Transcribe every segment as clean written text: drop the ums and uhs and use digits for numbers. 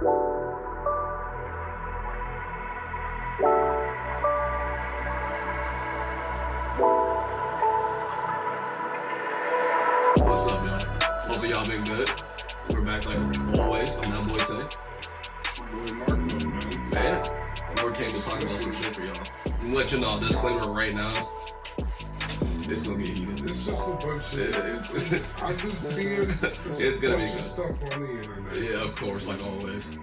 What's up, y'all? Hope y'all been good. We're back like always on that boy Tay. Boy Marco, man. Man, Lord came to talk about some shit for y'all. I'm gonna let you know, disclaimer right now. It's gonna get heated. It's just a bunch of. I've been seeing It's gonna be bunch good. of stuff on the internet. Yeah, of course, like always.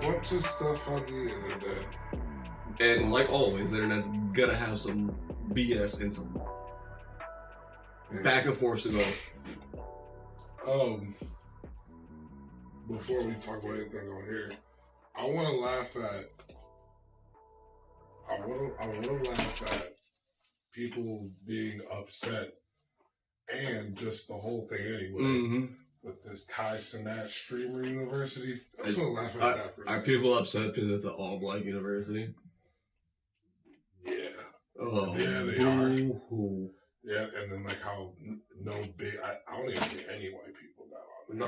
Bunch of stuff on the internet. And like always, the internet's gonna have some BS and some back and forth to go. Before we talk about anything on here, I want to laugh at. I want to laugh at people being upset, and just the whole thing anyway. Mm-hmm. With this Kai Cenat Streamer University, I just want to laugh at that for a Are second. people upset because it's an all-black university? Yeah. Oh, Yeah, they are. Ooh. Yeah, and then like how no big. I don't even think any white people got on it. No.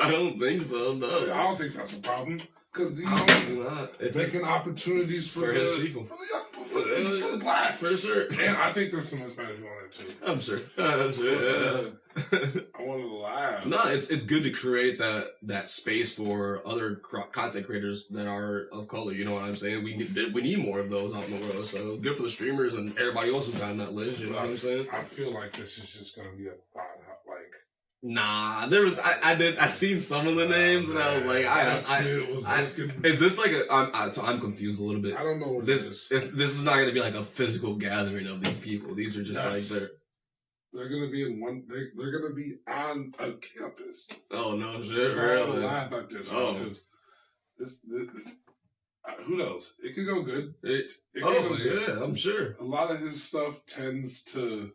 I don't think so, no. I don't think that's a problem. Because, you know, Obviously not. It's making opportunities for his the people. For the blacks. For sure. And I think there's some Hispanic people on it too. I'm sure. I wanted to laugh. No, it's good to create that space for other content creators that are of color. You know what I'm saying? We need more of those out in the world. So good for the streamers and everybody else who got on that list. You know what I'm saying? I feel like this is just gonna be a thought. Like, nah, there was I seen some of the names and I was like, is this like I'm confused a little bit. I don't know what this is not gonna be like a physical gathering of these people. These are just like they're gonna be in one. They're gonna be on a campus. Oh no, shit! I'm gonna laugh at this. Oh, this who knows? It could go good. It could go good. Yeah, I'm sure. A lot of his stuff tends to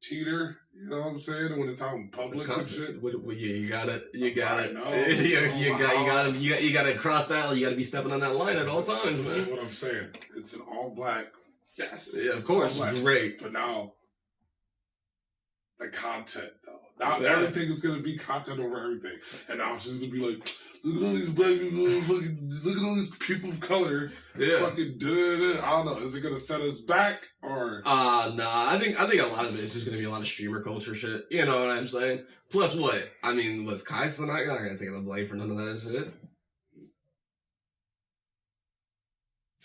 teeter. You know what I'm saying? When it's out in public and shit. You gotta you gotta cross that. You gotta be stepping on that line at all times. This Man. is what I'm saying. It's an all black. Yes. Yeah, of course. Great. But now, the content though. Now everything is gonna be content over everything, and now it's just gonna be like, look at all these black people, look at all these people of color, fucking I don't know. Is it gonna set us back or? Nah. I think a lot of it is just gonna be a lot of streamer culture shit. You know what I'm saying? Plus, what? I mean, was Kai Cenat not gonna take the blame for none of that shit?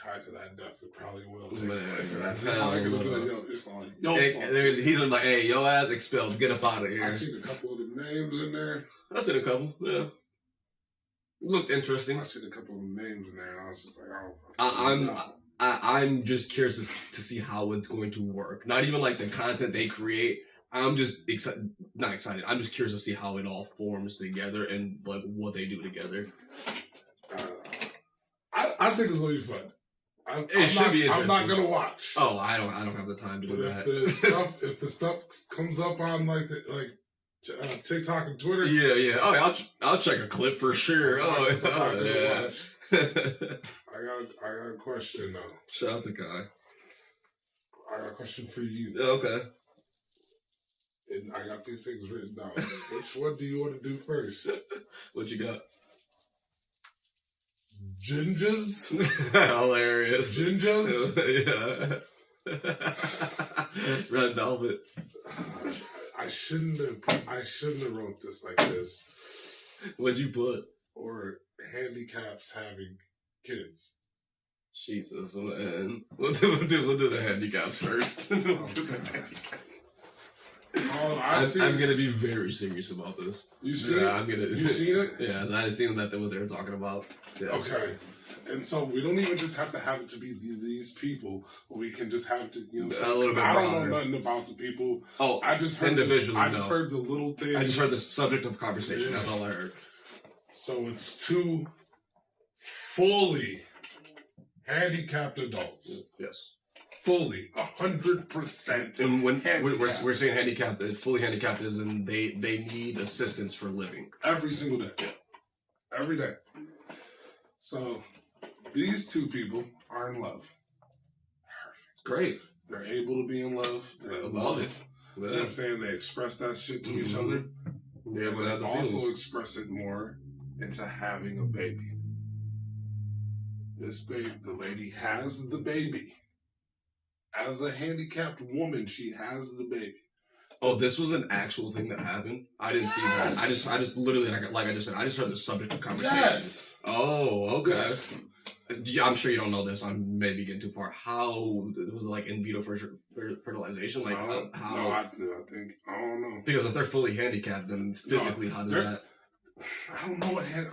Kai Cenat definitely probably will. He's gonna be like, hey, yo ass expelled. Get up out of here. I seen a couple of the names in there. I seen a couple. Yeah. Looked interesting. I seen a couple of the names in there, and I was just like, I'm just curious to see how it's going to work. Not even like the content they create. I'm just not excited. I'm just curious to see how it all forms together and like what they do together. I think it's gonna be fun. It should be interesting. I'm not gonna watch. Oh, I don't have the time to do that. If the stuff comes up on TikTok and Twitter, yeah. Oh, I'll check a clip for sure. Yeah. I got a question though. Shout out to Kai. I got a question for you. Okay. And I got these things written down. Which one do you want to do first? What you got? Gingers? Hilarious. Gingers? Yeah. Red Velvet. I shouldn't have wrote this like this. What'd you put? Or handicaps having kids. Jesus, man. We'll do the handicaps first. I'm gonna be very serious about this. You see it? You seen it? Yeah, so I hadn't seen what they were talking about. Yeah. Okay. And so we don't even just have to have it to be these people. We can just have to, because I don't know nothing about the people. Oh, I just heard individually. I just heard the little thing. I just heard the subject of conversation. Yeah. That's all I heard. So it's two fully handicapped adults. Yes. Fully, 100%. And when we're saying handicapped, fully handicapped is in they need assistance for living every single day. Every day. So these two people are in love. Perfect. Great. They're able to be in love. They're in love. It. You know what I'm saying? They express that shit to each other. Yeah, and but then also express it more into having a baby. This baby, the lady has the baby. As a handicapped woman, she has the baby. Oh, this was an actual thing that happened? I didn't see that. I just literally, like I just said, I just heard the subject of conversation. Yes. Oh, okay. Yes. I'm sure you don't know this. I'm maybe getting too far. How was it like in vitro fertilization? Like how? No, I think I don't know. Because if they're fully handicapped, then physically, how does that? I don't know what I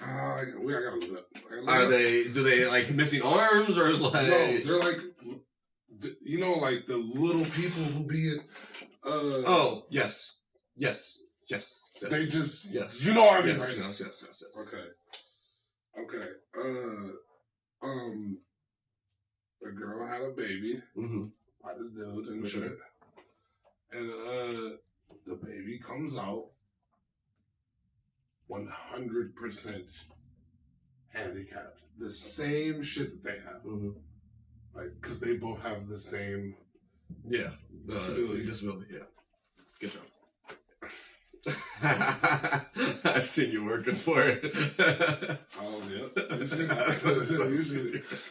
gotta look up. Do they like missing arms or like? No, they're like, you know, like the little people who be in. Oh yes. They just yes. You know what I mean, yes, right? Yes. Okay. The girl had a baby. Mm-hmm. By the dude and shit. And the baby comes out 100% handicapped. The same shit that they have. Mm-hmm. Like, because they both have the same disability. Yeah. Good job. I seen you working for it. Oh, yeah. You see it.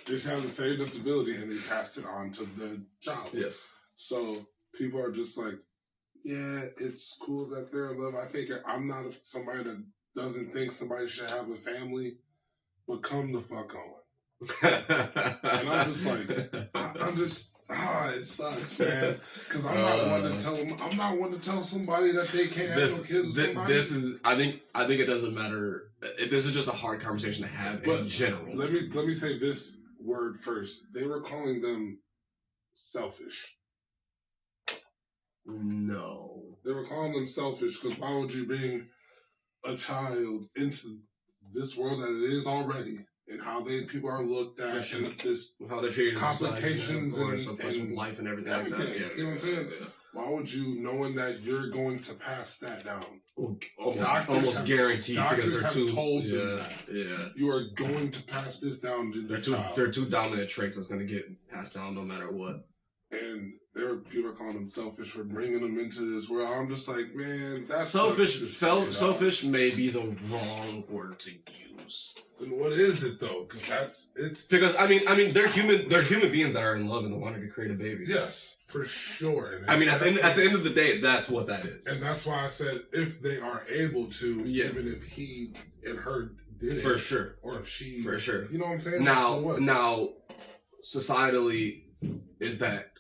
They have the same disability and they passed it on to the child. Yes. So people are just like, yeah, it's cool that they're in love. I think I'm not somebody that doesn't think somebody should have a family, but come the fuck on. And I'm just like, it sucks, man. Because I'm not one to tell them. I'm not one to tell somebody that they can't have no kids with somebody. This is. I think it doesn't matter. This is just a hard conversation to have in general. Let me say this word first. They were calling them selfish. No, they were calling them selfish because why would you bring a child into this world that it is already? And how people are looked at, sure. And this how they're treated, complications and life and everything like that. Yeah, you know what I'm saying? Yeah. Why would you, knowing that you're going to pass that down? Almost guaranteed because they're too told them that. Yeah, you are going to pass this down to the child. They're two dominant traits that's going to get passed down no matter what. And people are calling them selfish for bringing them into this world. I'm just like, man, that's selfish. Selfish may be the wrong word to use. Then what is it though? Because I mean they're human. They're human beings that are in love and wanting to create a baby. Yes, for sure. And I mean, at the end of the day, that's what that is. And that's why I said if they are able to, even if he and her did it, for sure, or if she, for sure. You know what I'm saying? Now, societally, is that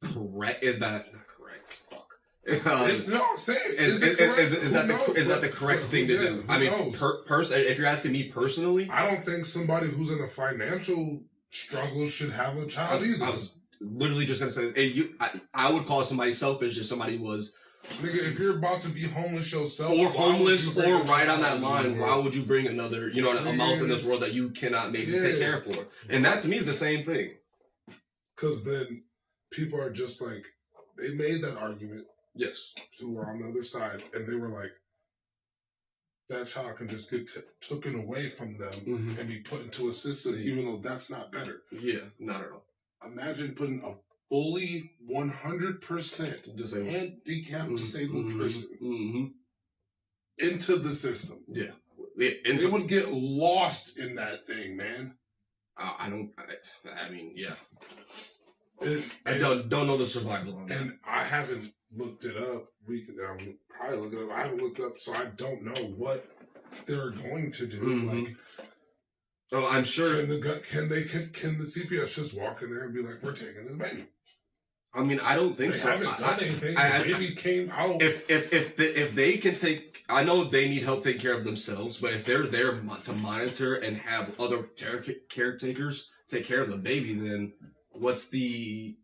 correct? Is that not correct? Fuck. No, say it. Is that the correct thing to do? I mean, if you're asking me personally, I don't think somebody who's in a financial struggle should have a child either. I was literally just gonna say, I would call somebody selfish if somebody was. Nigga, if you're about to be homeless yourself, or homeless, or right on that line, why would you bring another, a mouth in this world that you cannot maybe take care for? And that to me is the same thing. Because then people are just like, they made that argument. Yes. Who were on the other side, and they were like, that child can just get taken away from them and be put into a system, even though that's not better. Yeah, not at all. Imagine putting a fully 100% handicapped disabled person into the system. Yeah. They would get lost in that thing, man. I mean, yeah. I don't know the survival on that. And I haven't looked it up. Probably look it up. I haven't looked it up, so I don't know what they're going to do. Like, oh, I'm sure. Can the CPS just walk in there and be like, "We're taking this baby"? I mean, I don't think so. They haven't done anything. The baby came out. If they can take, I know they need help taking care of themselves, but if they're there to monitor and have other caretakers take care of the baby, then what's the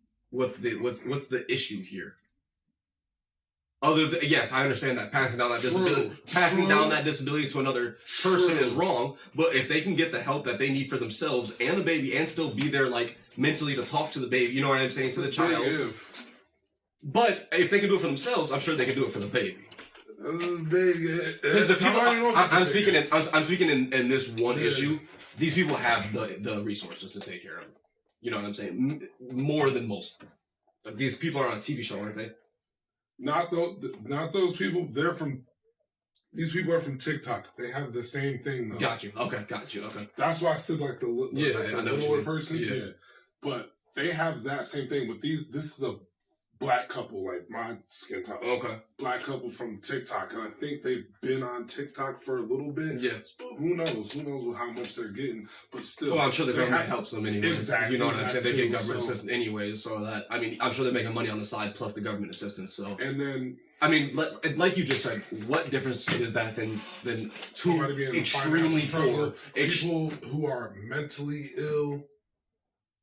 issue here? Other than, yes, I understand that passing down that disability to another person is wrong, but if they can get the help that they need for themselves and the baby and still be there like mentally to talk to the baby, you know what I'm saying, to the child. But if they can do it for themselves, I'm sure they can do it for the baby. Because the people I'm speaking in this one issue, these people have the resources to take care of it. You know what I'm saying? More than most. These people are on a TV show, aren't they? Not those people. They're from These people are from TikTok. They have the same thing, though. Got you. Okay. That's why I said like the littler person. Yeah. Yeah. But they have that same thing. But this is a black couple, like my skin tone. Okay. Black couple from TikTok. And I think they've been on TikTok for a little bit. Yeah. But who knows? Who knows how much they're getting? But still. Well, I'm sure the government helps them anyway. Exactly. You know what I'm saying? They get government assistance anyways. So that, I mean, I'm sure they're making money on the side plus the government assistance. So. And then. I mean, like you just said, what difference is that than two extremely poor people who are mentally ill?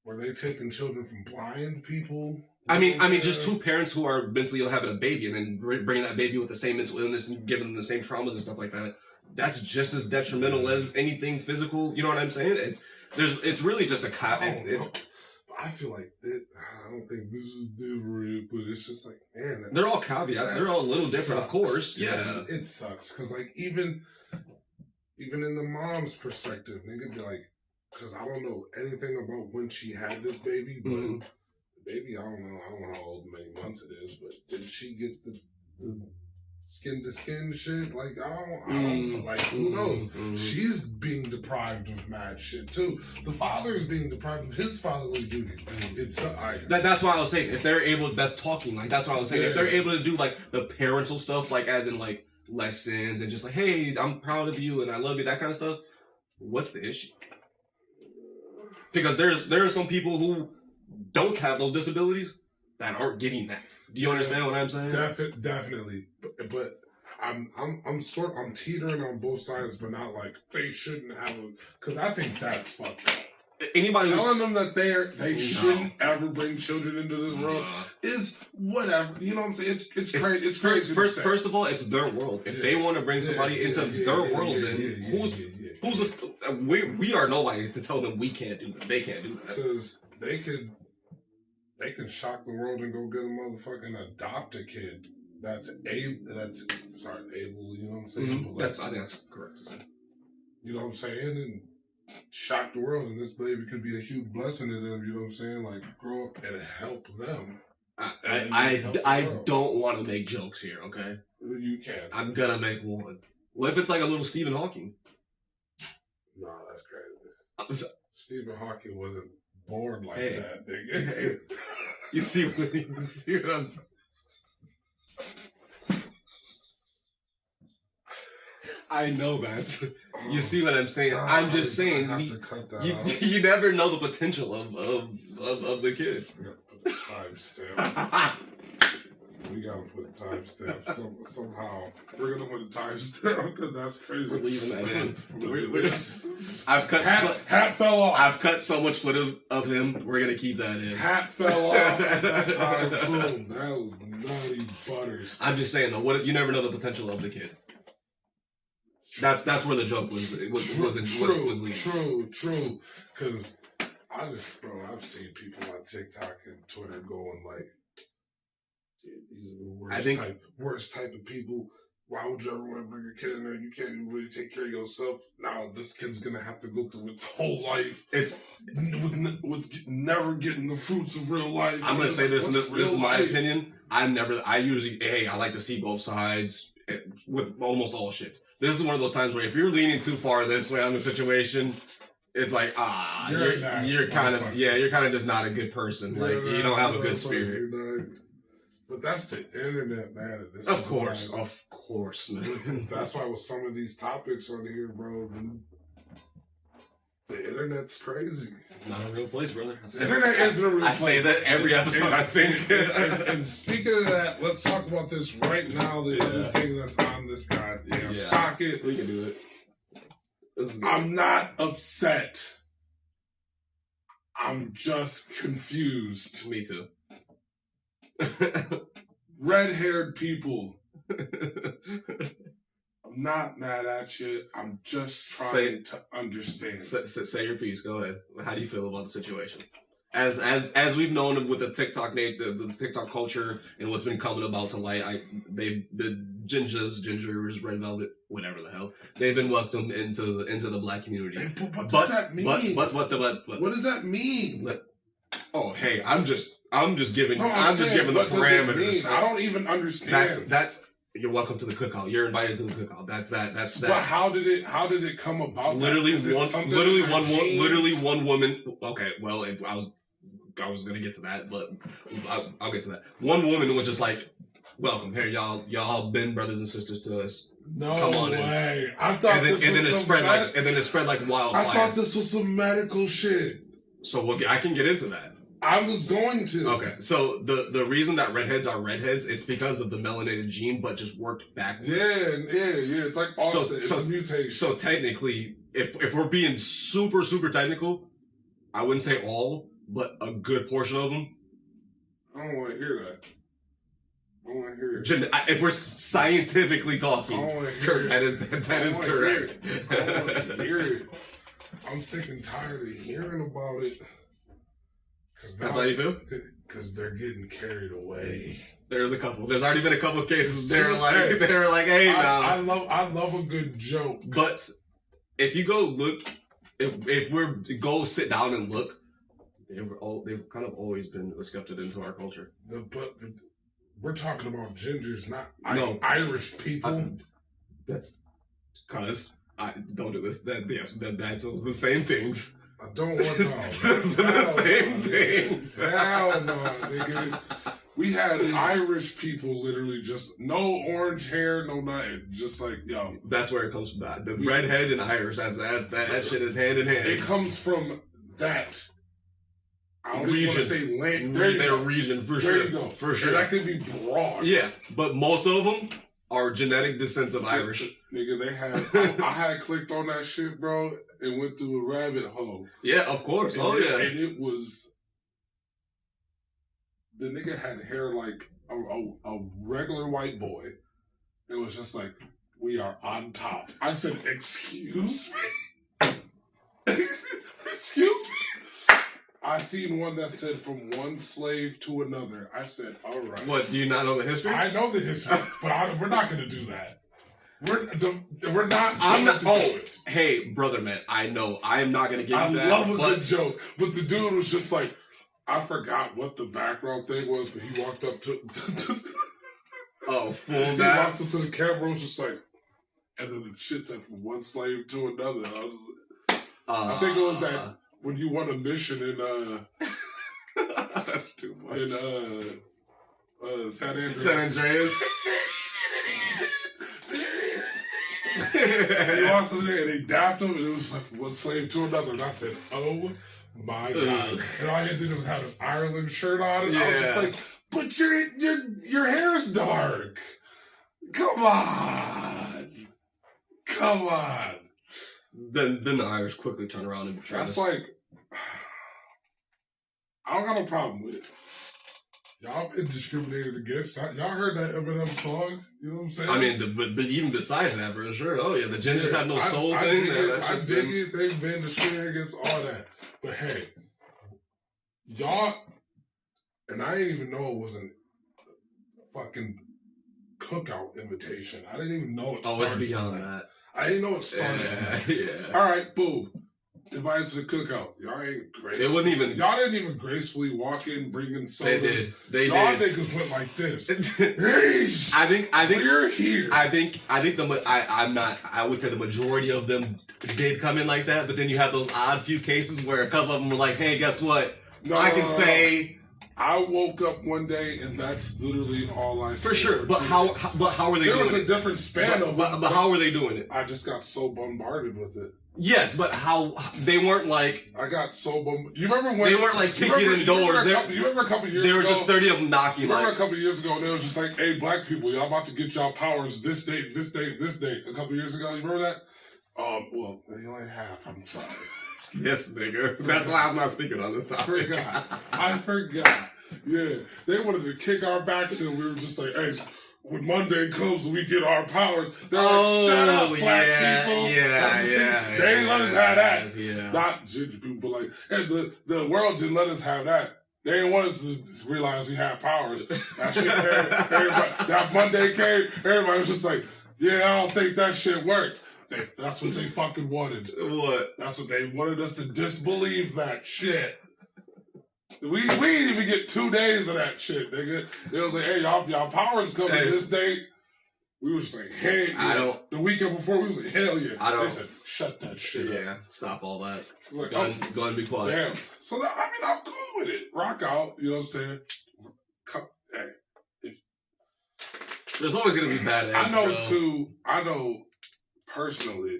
Were they taking children from blind people? I mean, just two parents who are mentally ill having a baby and then bringing that baby with the same mental illness and giving them the same traumas and stuff like that. That's just as detrimental as anything physical. You know what I'm saying? It's really just a cop. I feel like I don't think this is different, but it's just like, man. They're all caveats. They're all a little different, of course. Yeah. It sucks. Because, like, even in the mom's perspective, they could be like, because I don't know anything about when she had this baby, but the baby, I don't know how old, many months it is, but did she get the skin to skin shit? Like, I don't like, who knows? She's being deprived of mad shit too. The father's being deprived of his fatherly duties. It's that's why I was saying, if they're able to, talking, like, that's why I was saying, if they're able to do, like, the parental stuff, like, as in, like, lessons and just like, hey, I'm proud of you and I love you, that kind of stuff, what's the issue? Because there are some people who don't have those disabilities that aren't getting that. Do you understand what I'm saying? Definitely. But I'm teetering on both sides, but not like they shouldn't have because I think that's fucked up. Anybody telling them that they shouldn't ever bring children into this world is whatever. You know what I'm saying? It's crazy. It's crazy. First of all, it's their world. If they want to bring somebody into their world, then who's we are nobody to tell them we can't do that. They can't do that because they can shock the world and go get a motherfucking adopt a kid that's able. You know what I'm saying? I think that's correct. You know what I'm saying? And shock the world, and this baby could be a huge blessing to them. You know what I'm saying? Like grow up and help them. I don't want to make jokes here. Okay, you can. I'm gonna make one. What if it's like a little Stephen Hawking? No, that's crazy. Stephen Hawking wasn't born like that, nigga. Hey. You see what I'm... I know that. You see what I'm saying? I'm just saying, you never know the potential of the kid. We got to put a timestamp. We gotta put a timestamp somehow. We're gonna put a timestamp because that's crazy. We're leaving that in. I've cut hat fell off. I've cut so much footage of him. We're gonna keep that in. Hat fell off at that time. Boom. That was nutty butters. I'm just saying though, you never know the potential of the kid. That's where the joke was leading. True. Because I've seen people on TikTok and Twitter going like, these are the worst type of people. Why would you ever want to bring a kid in there? You can't even really take care of yourself. Now this kid's gonna have to go through its whole life. It's with never getting the fruits of real life. I'm gonna say this, and this is my opinion. I like to see both sides with almost all shit. This is one of those times where if you're leaning too far this way on the situation, it's like you're kind of just not a good person. Like you don't have a good spirit. But that's the internet, man. Of course, man. That's why with some of these topics on here, bro, the internet's crazy. Not a real place, brother. The internet isn't a real place. I say that every episode, I think. and speaking of that, let's talk about this right now. The other thing that's on this goddamn pocket. We can do it. I'm not upset. I'm just confused. Me too. Red-haired people. I'm not mad at you. I'm just trying to understand. Say your piece. Go ahead. How do you feel about the situation? As we've known with the TikTok the TikTok culture and what's been coming about to light, the gingers, red velvet, whatever the hell, they've been welcomed into the black community. But what does that mean? What does that mean? Oh, hey, I'm just giving the parameters. I don't even understand. you're welcome to the cookout. You're invited to the cookout. That's that. But how did it come about? Literally one woman. Okay, well, if I was gonna get to that, but I'll get to that. One woman was just like, "Welcome here, y'all been brothers and sisters to us. No Come on way! In. I thought this was it spread like wildfire. I thought this was some medical shit. So I can get into that. I was going to. Okay, so the reason that redheads are redheads, it's because of the melanated gene, but just worked backwards. Yeah. It's like offset. It's a mutation. So technically, if we're being super, super technical, I wouldn't say all, but a good portion of them. I don't want to hear that. I don't want to hear it. If we're scientifically talking, that is correct. I don't want to hear it. I'm sick and tired of hearing about it. That's how you feel? Because they're getting carried away. There's already been a couple of cases. They're like, hey, now. I love a good joke. But if you go look, if go sit down and look, they've kind of always been accepted into our culture. But we're talking about gingers, not Irish people. That's because I don't do this. That's the same things. I don't want to. Those are the same things. Hell no, nigga. We had Irish people literally just no orange hair, no nothing. Just like, yo. That's where it comes from. That the redhead and Irish. That shit is hand in hand. It comes from that. I don't even want to say land. Their region for sure. There you go. For sure. And that could be broad. Yeah, but most of them are genetic descents of Irish. Nigga, they had. I had clicked on that shit, bro, and went through a rabbit hole. Yeah, of course. And yeah. And it was. The nigga had hair like a regular white boy. It was just like, we are on top. I said, excuse me? Excuse me? I seen one that said from one slave to another. I said, all right. What, do you not know the history? I know the history, but we're not going to do that. We're not. I'm not. Oh, hey, brother, man. I know. I am not going to give you that. I love a good joke, but the dude was just like, I forgot what the background thing was, but he walked up to oh, full he that. walked up to the camera, was just like, and then the shit said from one slave to another. I was, I think it was that when you won a mission in that's too much. In San Andreas. San Andreas. He walked in there and they dapped him, and it was like from one slave to another. And I said, oh my God. And all he had to do was have an Ireland shirt on, and I was just like, but your hair's dark. Come on. Then the Irish quickly turn around and betray That's us. like, I don't got no problem with it. Y'all been discriminated against. Y'all heard that Eminem song? You know what I'm saying? I mean, but even besides that, for sure. Oh yeah, the gingers have no soul thing. I dig it. They've been discriminated against all that. But hey, y'all, and I didn't even know it was a fucking cookout invitation. I didn't even know it started. Oh, it's beyond that. I didn't know it started. Yeah. All right, boom. Invited to the cookout. Y'all ain't graceful. It wasn't even. Y'all didn't even gracefully walk in, bringing sodas. They y'all did. Niggas went like this. I think you're here. I would say the majority of them did come in like that, but then you have those odd few cases where a couple of them were like, "Hey, guess what? Say." I woke up one day and that's literally all I said. For sure, but how were they doing it? There was a different span of but how were they doing it? I just got so bombarded with it. Yes, but how they weren't like. I got so bombarded. You remember when they weren't like kicking in doors? You remember a couple years ago? There were just 30 of them knocking. You remember a couple years ago? And it was just like, "Hey, black people, y'all about to get y'all powers this date, this date, this date." A couple years ago, you remember that? Well, you only half. I'm sorry. Yes, nigga. That's why I'm not speaking on this topic. I forgot. Yeah, they wanted to kick our backs and we were just like, "Hey, when Monday comes and we get our powers," they're like, "Shut up, black people." Yeah. They ain't let us have that. Yeah. Not ginger people, but like, hey, the world didn't let us have that. They didn't want us to realize we had powers. That shit, everybody, that Monday came, everybody was just like, "Yeah, I don't think that shit worked." That's what they fucking wanted. What? That's what they wanted us to disbelieve that shit. We didn't even get 2 days of that shit, nigga. It was like, "Hey, y'all powers coming this date." We was like, hey, yeah. I don't. The weekend before, we was like, hell yeah. I don't. They said, shut that shit up. Yeah, stop all that. It's like, go and be quiet. Damn. So, I'm cool with it. Rock out, you know what I'm saying? Hey. There's always going to be bad eggs, I know personally.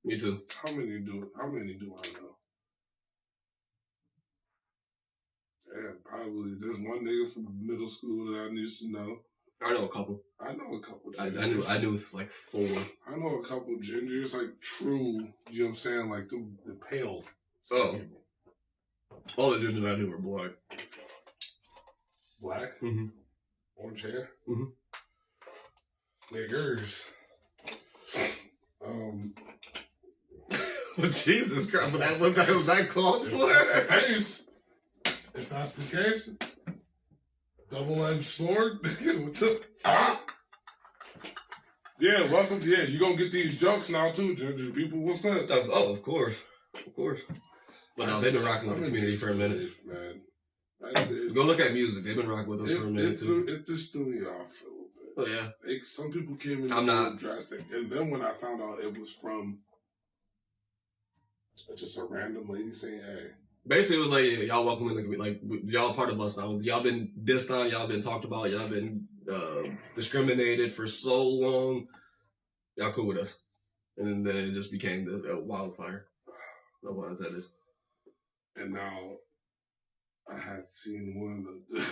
Me too. How many do I know? Damn, probably. There's one nigga from middle school that I used to know. I know a couple. I know a couple. I knew like 4. I know a couple gingers, like true. You know what I'm saying? Like the pale. Oh. All the dudes that I knew were black. Black? Mm-hmm. Orange hair? Mm-hmm. Niggers. Jesus Christ! Was that called for? If that's the case, double-edged sword. Yeah, welcome. Yeah, you gonna get these jokes now too, Ginger people. What's up? Oh, of course. But no, they've been rocking with the community for a minute, man. Go look at music. They've been rocking with us for a minute too. It just threw me off a little bit. Oh yeah. Some people came in drastic, and then when I found out it was from just a random lady saying, "Hey." Basically, it was like, yeah, y'all welcome in the community. Like, y'all part of us now. Y'all been dissed on. Y'all been talked about. Y'all been discriminated for so long. Y'all cool with us. And then it just became the wildfire. No pun intended. And now, I had seen one of the...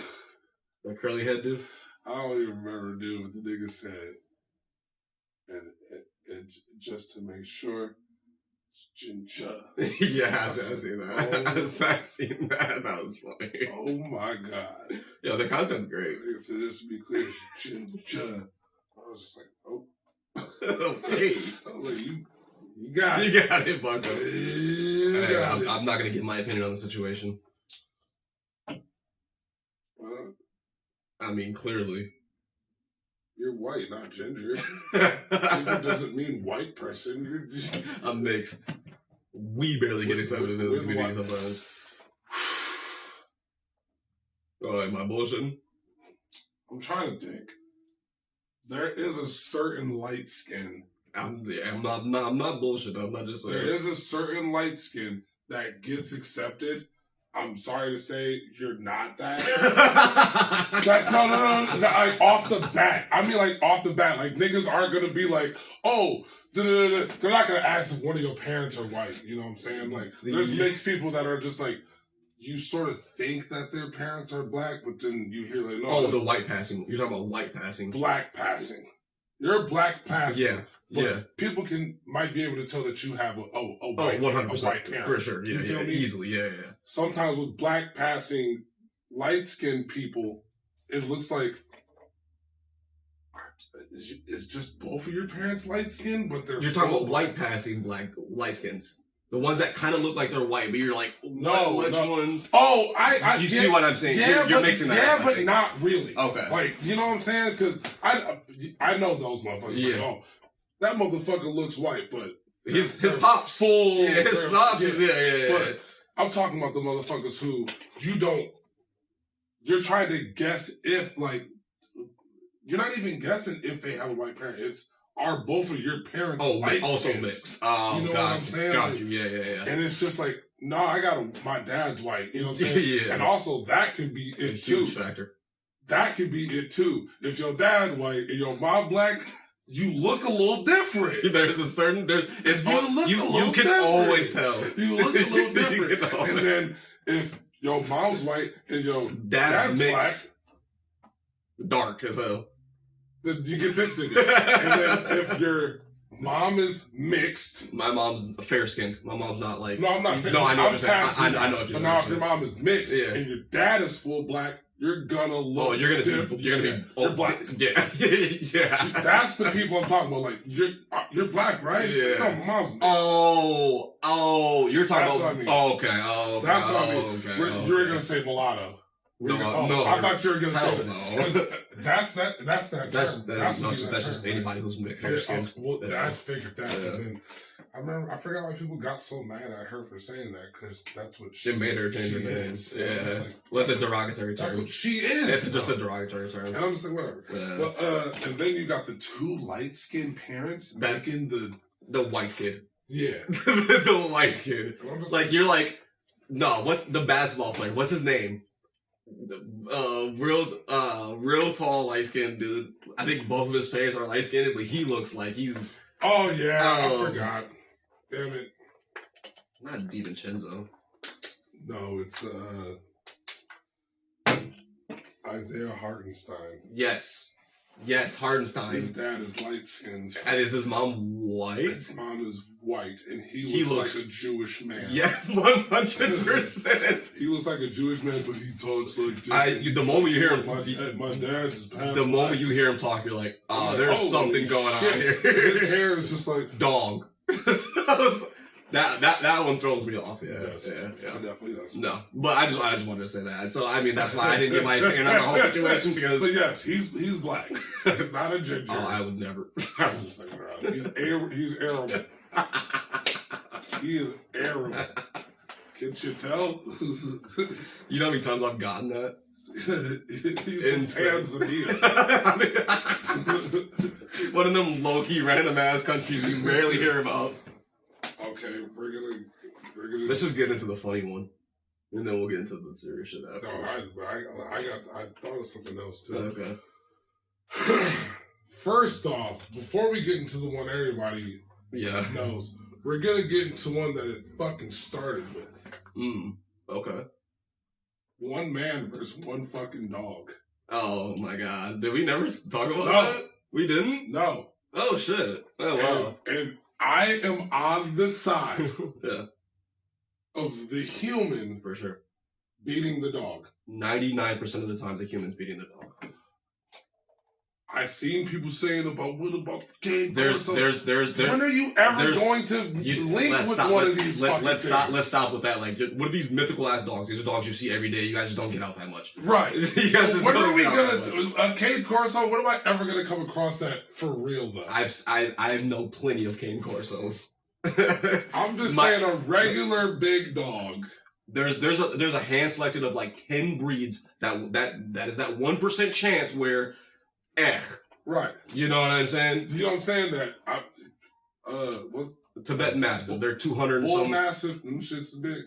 That curly head dude? I don't even remember, dude, what the nigga said. And just to make sure... Ginger. Yeah, I seen that. I seen that. That was funny. Oh my god. Yeah, the content's great. So this to be clear, Ginger. I was just like, oh. Hey. I was like, you got it. You got it, Bucko. I'm not going to give my opinion on the situation. I mean, clearly. You're white, not ginger. Ginger doesn't mean white person. You're just... I'm mixed. We barely get accepted in the community sometimes. Oh, am I bullshitting? I'm trying to think. There is a certain light skin. I'm not bullshitting. I'm not just saying. There is a certain light skin that gets accepted. I'm sorry to say you're not that. That's no. Like off the bat. I mean, like off the bat, like niggas aren't gonna be like, oh, they're not gonna ask if one of your parents are white. You know what I'm saying? Like, there's mixed people that are just like, you sort of think that their parents are black, but then you hear like, no. Oh, the white passing. You're talking about white passing. Black passing. You're black passing. Yeah. But yeah. People might be able to tell that you have a white 100%. parent. For sure. Yeah, You feel me? Easily. Yeah. Sometimes with black passing, light-skinned people, it looks like it's just both of your parents light-skinned, but they're... You're talking about white passing black light skins. The ones that kind of look like they're white, but you're like, which ones? Oh, you see what I'm saying? Yeah, you're mixing that up. Yeah, but not really. Okay. Like, you know what I'm saying? Because I know those motherfuckers. Yeah. Like, oh, that motherfucker looks white, but... His pops. Full... Yeah, his pops is... Yeah. But I'm talking about the motherfuckers who you're trying to guess if, like... You're not even guessing if they have a white parent. It's... Are both of your parents light also skinned? mixed. You know what I'm saying? Got you. Yeah. And it's just like, no, my dad's white. You know what I'm saying? Yeah. And also, that could be it too. Huge factor. That could be it too. If your dad white and your mom black, you look a little different. There's a certain... You can different. always tell. You look a little different. And then, if your mom's white and your dad's black... Dark as hell. Then you get this nigga. And then if your mom is mixed... My mom's fair-skinned. My mom's not like... No, I'm not saying... No, I know what you're saying. I know what you're saying. But now if your mom is mixed and your dad is full black, you're gonna look... Oh, you're gonna be... You're black. Yeah. Yeah. That's the people I'm talking about. Like, you're black, right? Yeah. No, my mom's mixed. Oh, you're talking about... What I mean. Oh, okay. That's what I mean. Okay. You're gonna say mulatto. No. I thought you were gonna say that. No. That's that That's just anybody who's fair skinned. I figured that, but then I forgot why people got so mad at her for saying that, because that's what they made her change her name. Yeah, well, that's a derogatory term. That's what she is. It's just a derogatory term. And I'm just like, whatever. Yeah. But and then you got the two light skinned parents making the white kid. Yeah, the white kid. Like you're like, no, what's the basketball player? What's his name? Real tall, light skinned dude. I think both of his parents are light skinned, but he looks like he's. Oh yeah, I forgot. Damn it. Not DiVincenzo. No, it's Isaiah Hartenstein. Yes, Hartenstein. His dad is light skinned. And is his mom white? His mom is white, and he looks like a Jewish man. Yeah, 100%. He looks like a Jewish man, but he talks like this. The moment you hear him, my dad's the moment you hear him talk, you're like, oh, there's something going on here. His hair is just like dog. That one throws me off. Yeah, it definitely does. No, but I just wanted to say that. So I mean, that's why I didn't give my opinion on the whole situation because. But yes, he's black. He's not a ginger. Oh, I would never. He's Arab. He is Arab. Can't you tell? You know how many times I've gotten that? He's from Tanzania. One of them low-key random ass countries you rarely hear about. Okay, we're gonna. Let's just get into the funny one, and then we'll get into the serious shit after. No, I thought of something else too. Okay. First off, before we get into the one everybody knows, we're gonna get into one that it fucking started with. Okay. One man versus one fucking dog. Oh my god. Did we never talk about that? We didn't? No. Oh shit. Oh wow. And I am on the side yeah. of the human for sure beating the dog. 99% of the time the human's beating the dog. I've seen people saying about what about the game. There's when are you ever going to link with one of these fucking things? Let's stop with that. Like, what are these mythical ass dogs? These are dogs you see every day. You guys just don't get out that much. Right. When are we gonna Cane Corso? When am I ever gonna come across that for real though? I know plenty of Cane Corsos. I'm just saying a regular big dog. There's a hand selected of like 10 breeds that is that 1% chance where right. You know what I'm saying? You know what I'm saying? That what's Tibetan Mastiff. They're 200 and Bull something. Mastiff, them shit's big.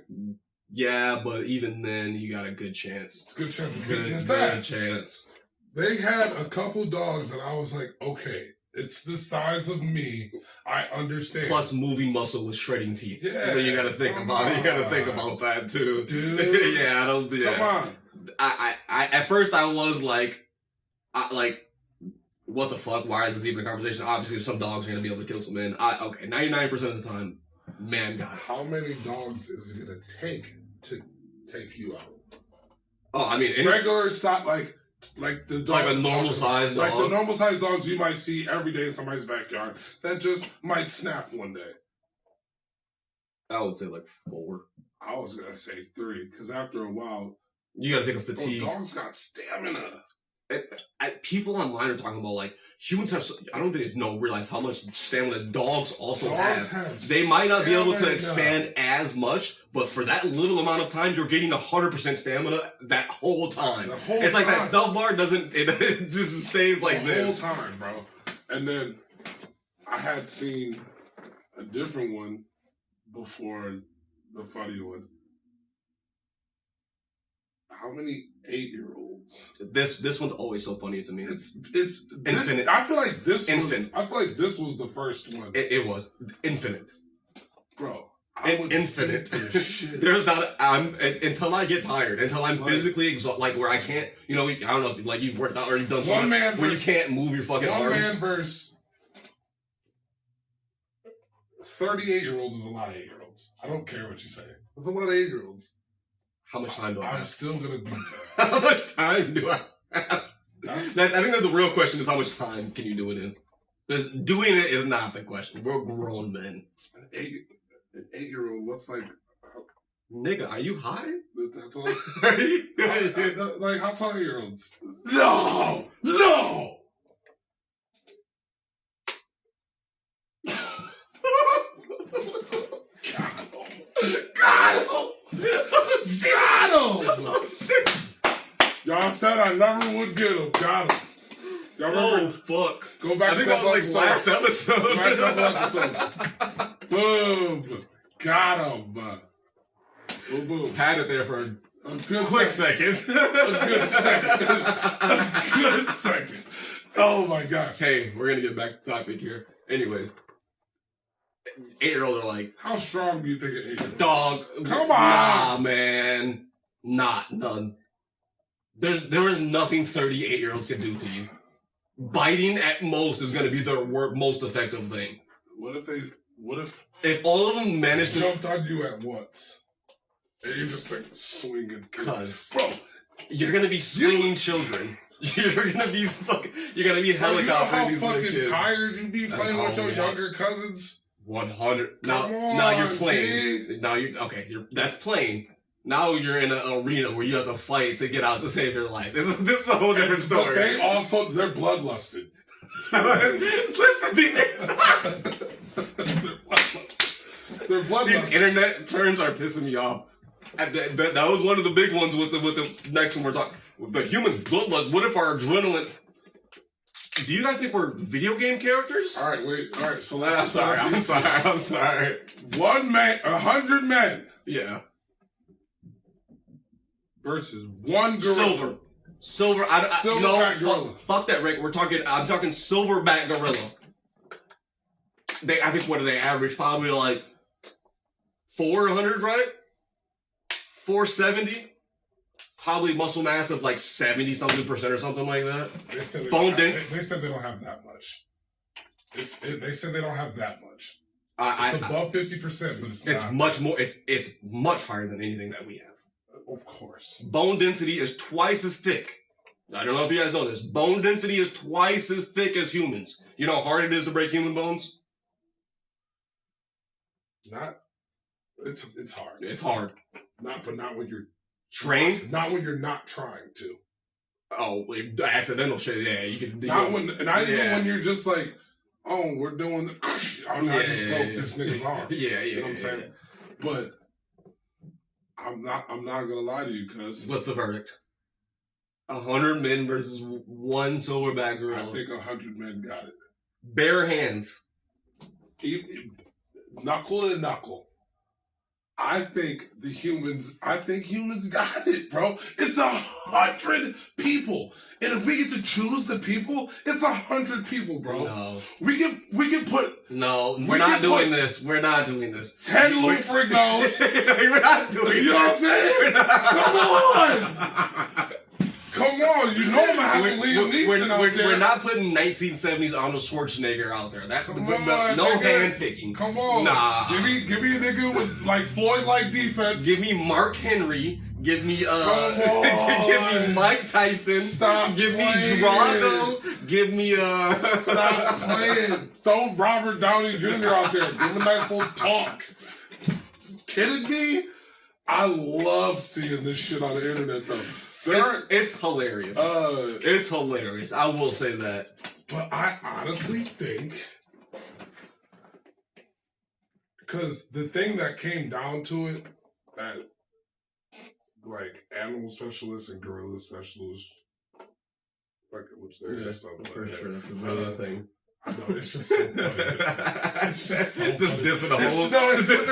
Yeah, but even then you got a good chance. It's a good chance of beating good chance. They had a couple dogs and I was like, okay, it's the size of me. I understand. Plus moving muscle with shredding teeth. Yeah. So you gotta think about it. You gotta think about that too. Dude. Yeah, I don't Come on. I at first I was like what the fuck? Why is this even a conversation? Obviously, some dogs are going to be able to kill some men. 99% of the time, man got it. How many dogs is it going to take to take you out? Oh, I mean... regular size, like the dog... Like a normal size dog? Like the normal size dogs you might see every day in somebody's backyard that just might snap one day. I would say like 4. I was going to say 3, because after a while... You got to think of fatigue. Dogs got stamina. People online are talking about like humans have. I don't think they realize how much stamina dogs also have. They might not be able to expand as much, but for that little amount of time, you're getting 100% stamina that whole time. It's like that stealth bar doesn't. It just stays like this the whole time, bro. And then I had seen a different one before the funny one. How many 8-year-olds? This one's always so funny to me. It's infinite. I feel like this was the first one. It was infinite, bro. Infinite. There's not. Until I get tired. Until I'm physically exhausted, like where I can't. You know, I don't know if like you've worked out or you've done something where you can't move your fucking arms. One man versus 38-year-olds is a lot of 8-year-olds. I don't care what you say. That's a lot of 8-year-olds. How much time do I have? I'm still gonna be. How much time do I have? I think that's the real question: is how much time can you do it in? Because doing it is not the question. We're grown men. An 8-year-old. What's like Nigga, are you high? That's all. Like, how tall are your olds? No! No! Got him! Y'all said I never would get him. Got him. Y'all remember? Oh, fuck. Go back I think that was like last episode. Go back a couple episodes. Boom. Got him. Boom, boom. Had it there for a good quick second. second. A good second. A good second. Oh my gosh. Hey, we're gonna get back to topic here. Anyways, 8-year-olds are like, how strong do you think an 8-year-old? dog. Come on. Nah, man. None. There is nothing 38-year-olds can do to you. Biting at most is gonna be their most effective thing. What if If all of them manage to jumped on you at once? And you just like swinging. Cuz. Bro, you're gonna be swinging children. You're gonna be helicoptering you know how these fucking kids. tired you be playing with your younger cousins? 100. Come Now you're on, playing. kid. Now that's playing. Now you're in an arena where you have to fight to get out to save your life. This is a whole different story. But they're bloodlusted. Listen, They're bloodlusted. these internet terms are pissing me off. That was one of the big ones with the next one we're talking. The humans bloodlust. What if our adrenaline? Do you guys think we're video game characters? All right. So I'm sorry. 100 men versus one gorilla. Silver. Silverback gorilla. Fuck that, Rick. I'm talking silverback gorilla. I think what do they average? Probably like 400, right? 470. Probably muscle mass of like 70-something% or something like that. They said they said they don't have that much. They said they don't have that much. It's above 50%, but it's not. Much more. It's much higher than anything that we have. Of course. Bone density is twice as thick. I don't know if you guys know this. Bone density is twice as thick as humans. You know how hard it is to break human bones? It's hard. It's hard. Not when you're trained. Not when you're not trying to. Oh, accidental shit. Yeah, you can. Not even when you're just like, oh, we're doing the. I just broke this nigga's arm. Yeah. You know what I'm saying? But I'm not gonna lie to you, cuz. What's the verdict? 100 men versus one silverback gorilla. I think 100 men got it. Bare hands. Knuckle to knuckle. I think humans got it, bro. It's 100 people. And if we get to choose the people, it's 100 people, bro. No. We can put... No, we're not doing this. We're not doing this. 10 Lufrigos. We're not doing this. You know what I'm saying? Come on! Come on, you know I'm gonna have Liam Neeson out there. We're not putting 1970s Arnold Schwarzenegger out there. No hand picking. Come on. Nah. Give me a nigga with like Floyd-like defense. Give me Mark Henry. Give me give me Mike Tyson. Stop. Give playing. me Drago. Give me Stop playing. Throw Robert Downey Jr. out there. Give him a nice little talk. Kidding me? I love seeing this shit on the internet though. It's hilarious. It's hilarious. I will say that. But I honestly think, because the thing that came down to it, that like animal specialists and gorilla specialists, which there is some. For sure, that's another thing. I know, it's just so funny. It's just so funny. Dissing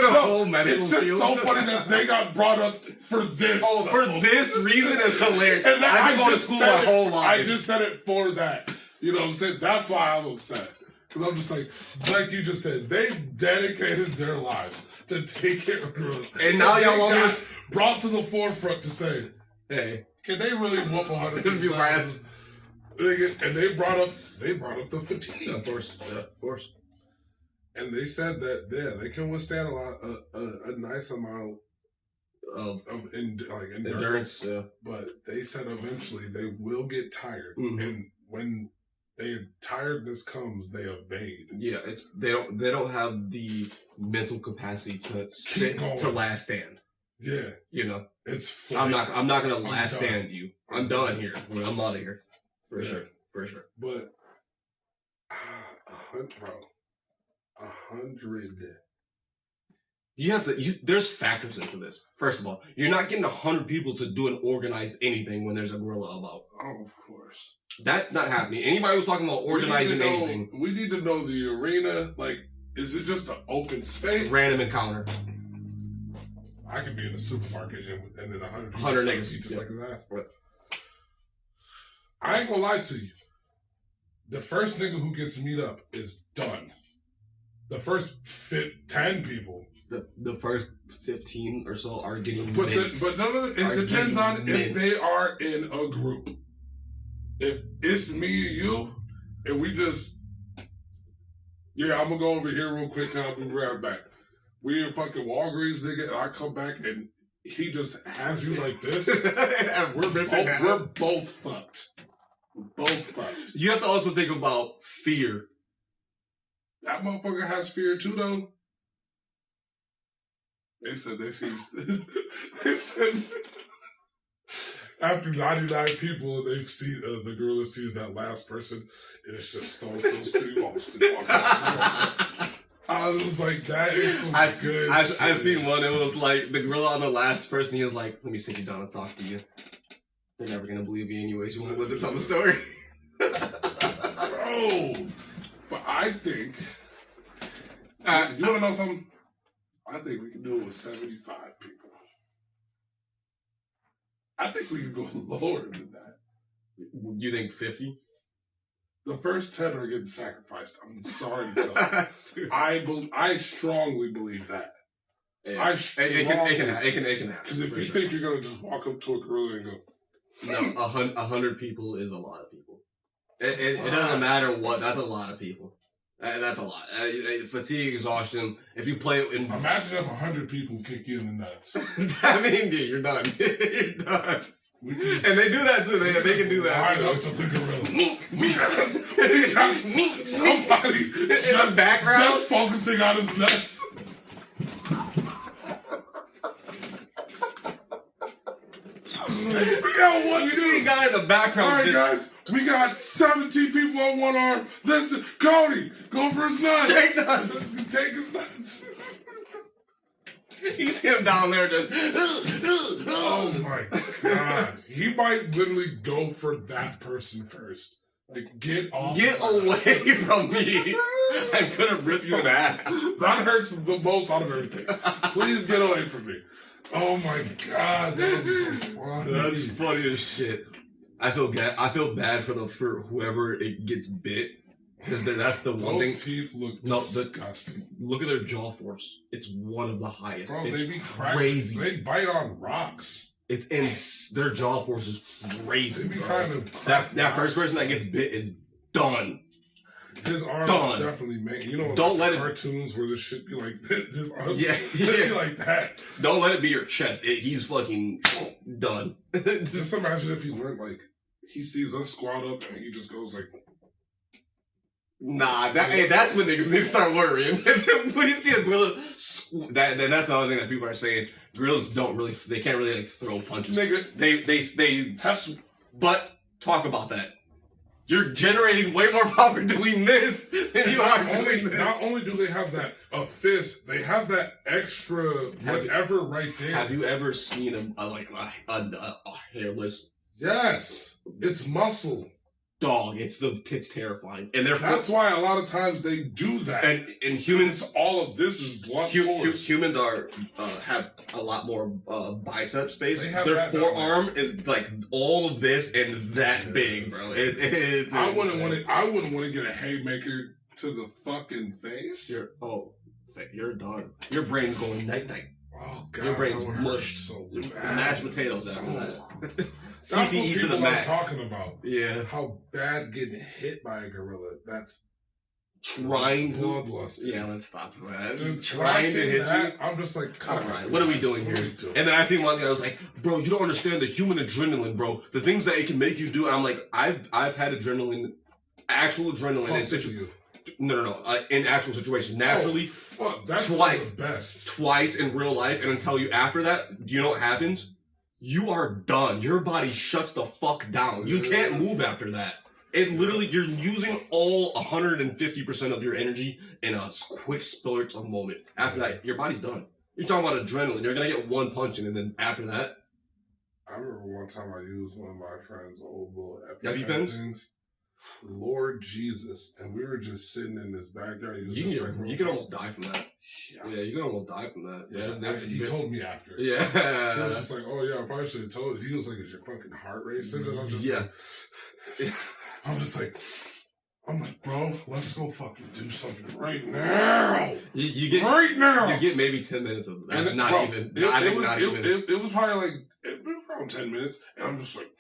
a whole medical It's just field. so funny that they got brought up for this. Oh, for this reason is hilarious. And I've been going to school my whole life. I just said it for that. You know what I'm saying? That's why I'm upset. Because I'm just like you just said, they dedicated their lives to take care of girls. And now y'all want me brought to the forefront to say, hey, can they really whoop 100 people's asses? And they brought up the fatigue. Of course. And they said that they can withstand a nice amount of endurance. Yeah. But they said eventually they will get tired, and when their tiredness comes, they evade. Yeah, they don't have the mental capacity to last stand. Yeah. You know, it's flight. I'm not gonna last stand you. I'm done here. I'm out of here. For sure. But 100. You have to. There's factors into this. First of all, you're not getting 100 people to do an organized anything when there's a gorilla about. Oh, of course. That's not happening. Anybody who's talking about organizing anything, we need to know the arena. Like, is it just an open space? Random encounter. I could be in the supermarket and then 100 niggas just like his ass. Right. I ain't gonna lie to you. The first nigga who gets meet up is done. The first 10 people. The first 15 or so are getting but minced. No. It depends on if they are in a group. If it's me and you, and we just... Yeah, I'm gonna go over here real quick and I'll be right back. We in fucking Walgreens, nigga, and I come back and he just has you like this. We're both fucked. Both fucked. You have to also think about fear. That motherfucker has fear too, though. They said they said after 99 people, they've seen the gorilla sees that last person, and it's just Stone Cold Steve Austin. I was like, that is some good shit. I seen one. It was like the gorilla on the last person. He was like, "Let me sit you down and talk to you. They're never gonna believe you anyways. You won't let them tell the story." Bro, but I think you wanna know something? I think we can do it with 75 people. I think we can go lower than that. You think 50? The first 10 are getting sacrificed. I'm sorry to tell you. I strongly believe that. Yeah. It can happen. Because if you think you're going to just walk up to a gorilla and go... No, 100 people is a lot of people. It doesn't matter what. That's a lot of people. That's a lot. Fatigue, exhaustion. If you play it in... Imagine if 100 people kick you in the nuts. I mean, dude, you're done. You're done. And they do that too. They can do that too. Up to the gorilla. Somebody in the background just focusing on his nuts. We got one. You see a guy in the background. All right, guys. We got 17 people on one arm. Listen, Cody, go for his nuts. Take his nuts. You see him down there just... Oh my God. He might literally go for that person first. Like, get away from me. I'm gonna rip you in half. That hurts the most out of everything. Please get away from me. Oh my God, that was so funny. That's funny as shit. I feel bad for whoever it gets bit. Because that's the one thing. Those teeth look disgusting. Look at their jaw force. It's one of the highest. Bro, it's they be crazy. They bite on rocks. Their jaw force is crazy. They be trying to that first person that gets bit is done. His arm is definitely made. You know, don't let cartoons where this shit be like this. His arm be like that. Don't let it be your chest. He's fucking done. Just imagine if he went like he sees us squat up and he just goes like. Nah, that's when niggas need to start worrying. When you see a gorilla, that's the other thing that people are saying. Gorillas they can't really like throw punches. Nigga, but talk about that. You're generating way more power doing this than you are doing this. Not only do they have that a fist, they have that extra whatever right there. Have you ever seen a hairless? Yes, it's muscle. Dog, it's terrifying, and that's why a lot of times they do that. And humans, all of this is blunt force. Humans have a lot more bicep space. Their forearm is like all of this and that big, bro. I wouldn't want to get a haymaker to the fucking face. You're done. Your brain's going night night. Oh God, your brain's mushed. So mashed potatoes after that. That's what people are talking about. Yeah. How bad getting hit by a gorilla. That's trying to. Bloodlust. Yeah, let's stop that. Trying to hit you. I'm just like, all right, what are we doing here? And then I seen one guy. I was like, bro, you don't understand the human adrenaline, bro. The things that it can make you do. And I'm like, I've had adrenaline, actual adrenaline. No. In actual situation, naturally, fuck, that's twice, the best. Twice in real life, and until you after that, do you know what happens? You are done. Your body shuts the fuck down. You can't move after that. It literally, you're using all 150% of your energy in a quick spurt of moment. After that, your body's done. You're talking about adrenaline. You're gonna get one punch in, and then after that. I remember one time I used one of my friend's old little EpiPens things. Lord Jesus, and we were just sitting in this backyard. You can almost die from that. Yeah, you can almost die from that. Yeah, he told me after. Yeah, he was just like, "Oh yeah, I probably should have told you." He was like, "Is your fucking heart racing?" And I'm just I'm like, bro, let's go fucking do something right now. You get right now. You get maybe 10 minutes of that. And not even. It was probably like around 10 minutes, and I'm just like.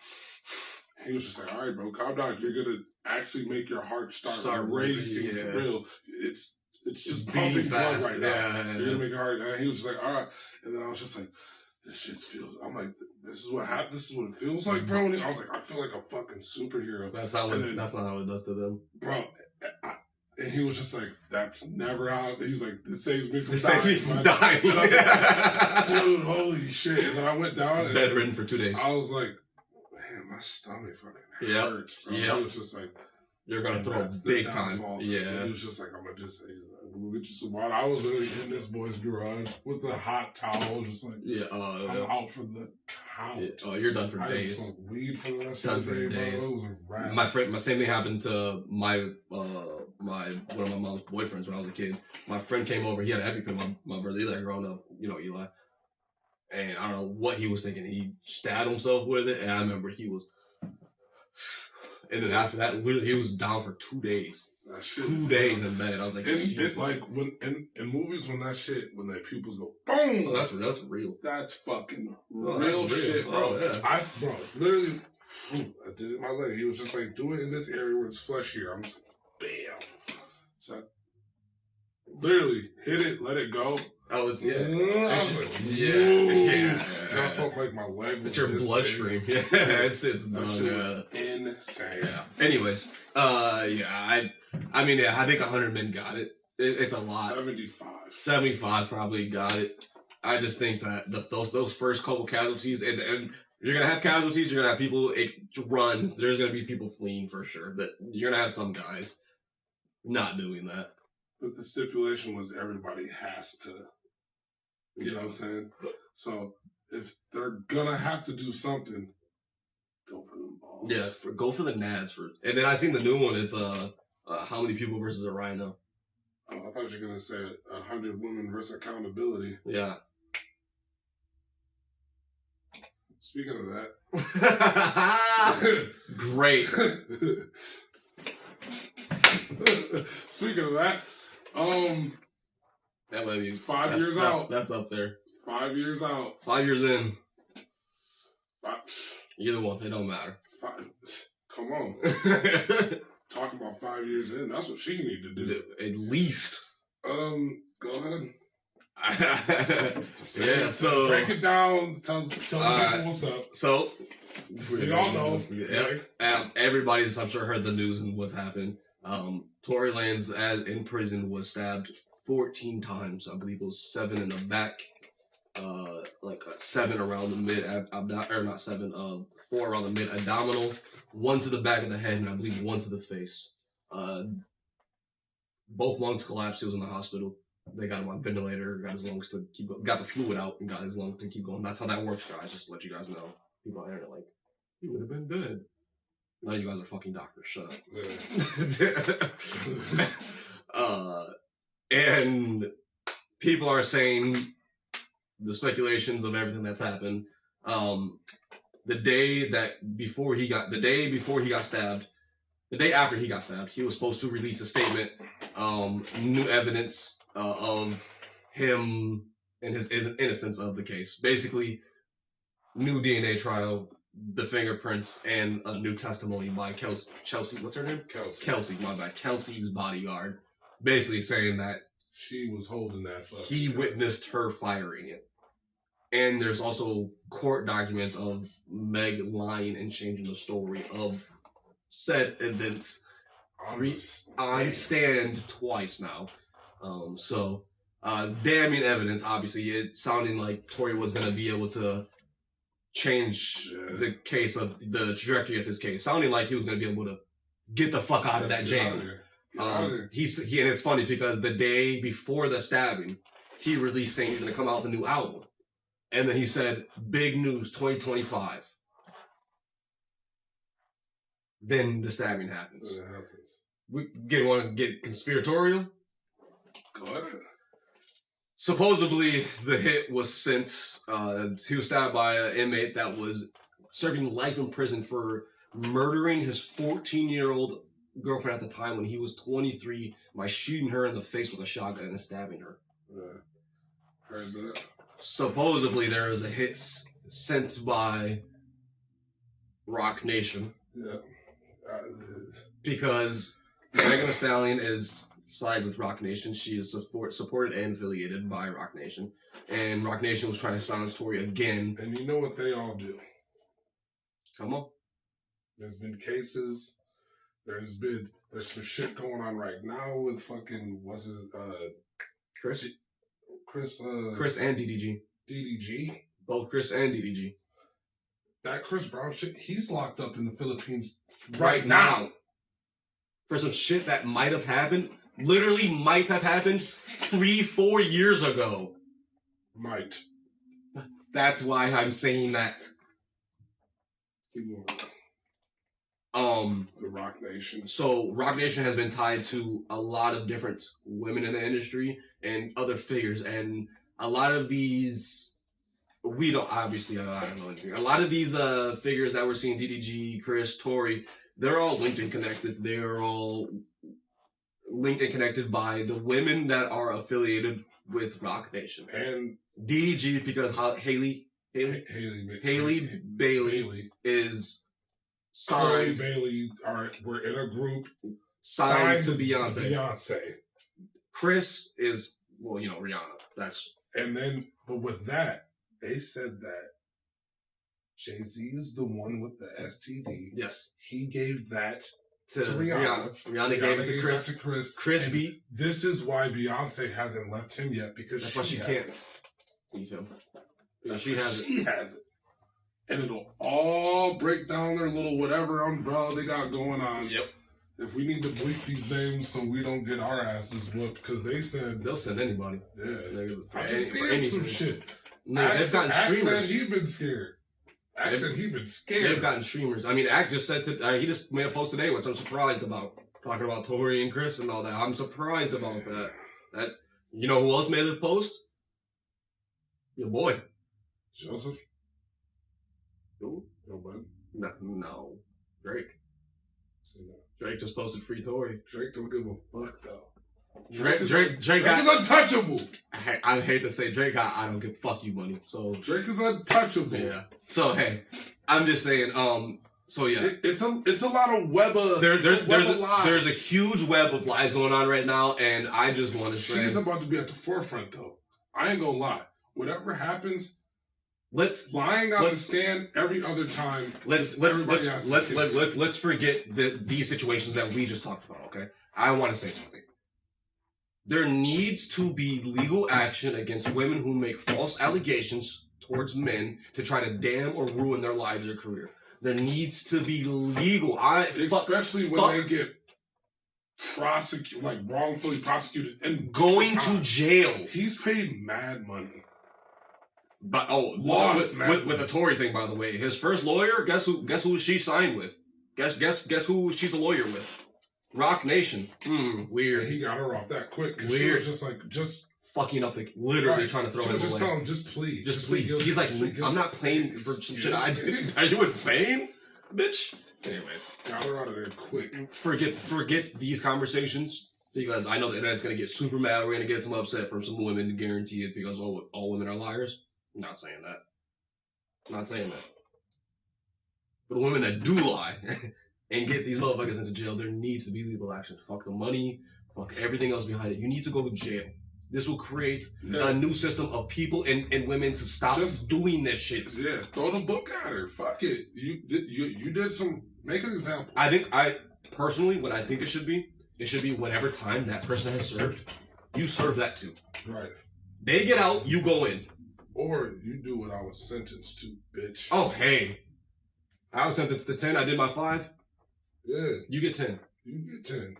He was just like, all right, bro, calm down. You're going to actually make your heart start racing for real. It's just pumping blood right now. You're going to make your heart. And he was just like, all right. And then I was just like, this shit feels. I'm like, this is what happened. This is what it feels like, bro. And I was like, I feel like a fucking superhero. That's not how it does to them. Bro, and he was just like, that's never how. He's like, this saves me from dying. Like, dude, holy shit. And then I went down. Bedridden for 2 days. I was like, my stomach fucking hurts, bro. Yep. He was just like, you're gonna throw big time. Yeah. And he was just like, I'm gonna just say, we'll get you some water. I was really in this boy's garage with a hot towel, just like, I'm out for the count. Yeah. Oh, you're done for days. I didn't smoke weed for the rest of the day, bro. It was a wrap. My same thing happened to one of my mom's boyfriends when I was a kid. My friend came over. He had an EpiPen. My brother Eli growing up, Eli. And I don't know what he was thinking. He stabbed himself with it, and I remember he was. And then after that, literally, he was down for 2 days. 2 days in bed. I was like, it's like when in movies when their pupils go boom. Oh, that's real. That's fucking real shit, bro. Oh, yeah. Bro, literally, I did it in my leg. He was just like, do it in this area where it's fleshier. I'm just like, bam. So, literally, hit it, let it go. Oh, it's, I was like, yeah. And I felt like my leg was. It's your bloodstream. Yeah, it's that shit was insane. Yeah. Anyways, I think 100 men got it. It's a lot. 75 probably got it. I just think that those first couple casualties, and you're gonna have casualties. You're gonna have people run. There's gonna be people fleeing for sure, but you're gonna have some guys not doing that. But the stipulation was everybody has to. You know what I'm saying? So if they're gonna have to do something, go for them balls. Yeah, go for the nads first. And then I seen the new one. It's how many people versus a rhino. Oh, I thought you were gonna say 100 women versus accountability. Yeah. Speaking of that, great. Speaking of that, that might be 5 years out. That's up there. 5 years out. 5 years in. 5. Either one, it don't matter. 5. Come on. Talking about 5 years in, that's what she need to do. At least. Go ahead. Yeah, so break it down. Tell people what's up. So we all know. Everybody's, I'm sure, heard the news and what's happened. Tory Lanez in prison was stabbed 14 times. I believe it was 7 in the back, 7 around the mid abdominal, or not 7, 4 around the mid abdominal, 1 to the back of the head, and I believe 1 to the face. Both lungs collapsed. He was in the hospital. They got him on ventilator, got his lungs to keep going, got the fluid out, and got his lungs to keep going. That's how that works, guys. Just to let you guys know. People out there are like, he would have been dead. Now you guys are fucking doctors. Shut up. And people are saying the speculations of everything that's happened. The day after he got stabbed, he was supposed to release a statement, new evidence of him and his innocence of the case. Basically, new DNA trial, the fingerprints, and a new testimony by Chelsea. What's her name? Kelsey. My bad. Kelsey's bodyguard, basically saying that she was holding that. He witnessed her firing it. And there's also court documents of Meg lying and changing the story of said events on stand twice now. Damning evidence. Obviously, it sounding like Tory was going to be able to change the case of the trajectory of his case. Sounding like he was going to be able to get the fuck out of that jam. And it's funny because the day before the stabbing, he released saying he's going to come out with a new album. And then he said, big news, 2025. Then the stabbing happens. It happens. We want to get conspiratorial? Go ahead. Supposedly, the hit was sent. He was stabbed by an inmate that was serving life in prison for murdering his 14-year-old girlfriend at the time when he was 23 by shooting her in the face with a shotgun and stabbing her. Heard that. Supposedly, there was a hit sent by Rock Nation. Yeah. Because Megan Thee Stallion is side with Rock Nation. She is supported and affiliated by Rock Nation. And Rock Nation was trying to silence Tory again. And you know what they all do. Come on. There's been cases. There's some shit going on right now with fucking, Chris and DDG. DDG? Both Chris and DDG. That Chris Brown shit, he's locked up in the Philippines right now. For some shit that might have happened. Literally might have happened 3-4 years ago. Might. That's why I'm saying that. The Rock Nation. So Rock Nation has been tied to a lot of different women in the industry and other figures, and a lot of these I don't know anything. A lot of these figures that we're seeing, DDG, Chris, Tory, they're all linked and connected. They're all linked and connected by the women that are affiliated with Rock Nation. And DDG because Haley Bailey is signed. Carly Bailey we're in a group signed to Beyonce. Chris is Rihanna. But with that, they said that Jay-Z is the one with the STD. Yes. He gave that to Rihanna. Rihanna gave it to Chris. Chris beat. This is why Beyonce hasn't left him yet, because that's why she can't. You feel? No, she has it. She has it. And it'll all break down their little whatever umbrella they got going on. Yep. If we need to bleep these names so we don't get our asses whooped, because they said... They'll send anybody. Yeah. I've been seeing some shit. No, they've gotten streamers. Axe said he'd been scared. Axe said he'd been scared. They've gotten streamers. I mean, Axe just said he just made a post today, which I'm surprised about. Talking about Tory and Chris and all that. I'm surprised about that. You know who else made a post? Your boy. Joseph? Who? Nobody. No. Drake. Drake just posted free Tory. Drake don't give a fuck though. Drake is untouchable. I hate to say Drake. I don't give fuck you money. So Drake is untouchable. Yeah. So hey, I'm just saying. So yeah, it's a lot of web of there's a huge web of lies going on right now, and I just want to say she's about to be at the forefront though. I ain't gonna lie. Whatever happens, lying on the stand every other time. Let's forget these situations that we just talked about. Okay, I want to say something. There needs to be legal action against women who make false allegations towards men to try to damn or ruin their lives or career. There needs to be legal, especially when they get wrongfully prosecuted and going to jail. He's paid mad money. But with the Tory thing, by the way, his first lawyer, guess who she signed with? Guess who she's a lawyer with? Rock Nation. Weird. And he got her off that quick. Weird. She was just fucking up, literally trying to throw him away. Just tell him, just plead. Just plead. He's like, I'm not playing for some shit I did. Are you insane, bitch? Anyways, got her out of there quick. Forget these conversations, because I know the internet's gonna get super mad. We're gonna get some upset from some women to guarantee it, because all women are liars. I'm not saying that. For the women that do lie and get these motherfuckers into jail, there needs to be legal action. Fuck the money, fuck everything else behind it. You need to go to jail. This will create a new system of people and women to stop just doing this shit. Yeah, throw the book at her. Fuck it. You did some. Make an example. I think personally, what I think it should be whatever time that person has served, you serve that too. Right. They get out, you go in. Or you do what I was sentenced to, bitch. Oh, hey. I was sentenced to 10. I did my 5. Yeah. You get 10. You get 10.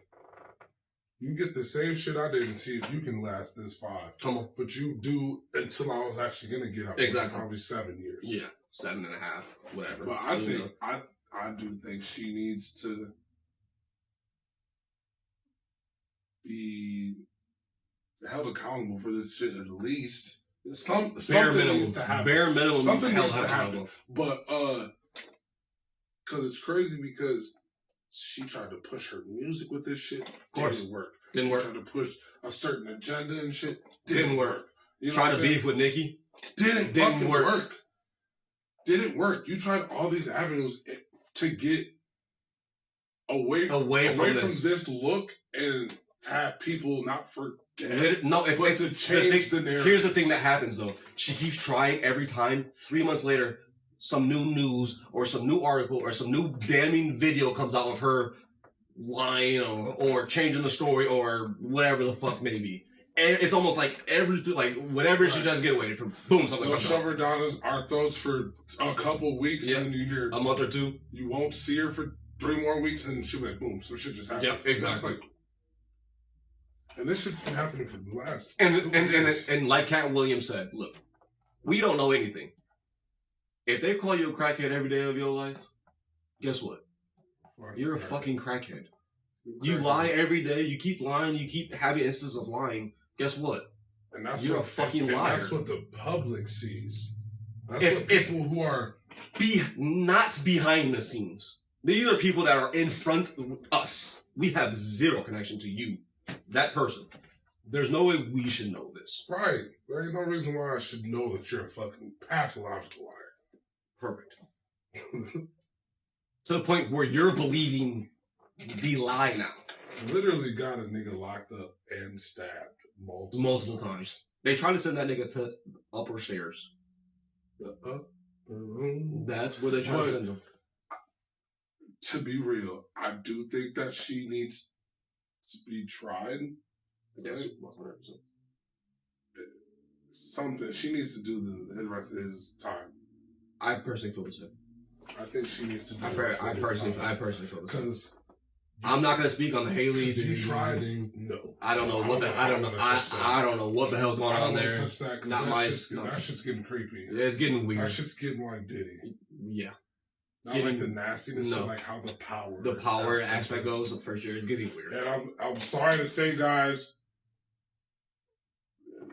You get the same shit I did and see if you can last this 5. Come on. But you do until I was actually going to get out. Exactly. Probably 7 years. Yeah. 7.5. Whatever. But I think, I do think she needs to be held accountable for this shit at least. Something needs to happen. Bare minimum. Something needs to happen. But, because it's crazy because she tried to push her music with this shit. Of course. Didn't work. She tried to push a certain agenda and shit. Didn't work. You know Trying to beef with Nicki. Didn't work. Didn't work. You tried all these avenues to get away from this look and to have people not forget. No, it's like to change the narrative. Here's the thing that happens though. She keeps trying every time. 3 months later, some new news or some new article or some new damning video comes out of her lying or changing the story or whatever the fuck may be. And it's almost like everything, like whenever she tries to get away from, boom, something they'll comes shove out. her down our throats for a couple weeks, and then you hear a month or two. You won't see her for 3 more weeks, and she'll be like, boom, some shit just happened. Yep, exactly. And this shit's been happening for the last and like Cat Williams said, look, we don't know anything. If they call you a crackhead every day of your life, guess what? You're a fucking crackhead. You lie every day. You keep lying. You keep having instances of lying. Guess what? And that's You're a fucking liar. That's what the public sees. That's what people who are not behind the scenes. These are people that are in front of us. We have zero connection to you, that person. There's no way we should know this. Right. There ain't no reason why I should know that you're a fucking pathological liar. Perfect. To the point where you're believing the lie now. Literally got a nigga locked up and stabbed multiple times. They try to send that nigga to upper stairs. The upper room. That's where they try to send him. To be real, I do think that she needs to be tried. Yes, 100%. Something she needs to do the rest of his time. I personally feel the same. I think she needs to do I personally feel the same. Because I'm not gonna speak on the Haley. You tried. No, I don't know what the I don't know what the hell's going on there. Touch that, not my. That shit's getting creepy. It's getting weird. That shit's getting like Diddy. Yeah. Not like the nastiness, but like how the power aspect goes. For sure, it's getting weird. And I'm sorry to say, guys.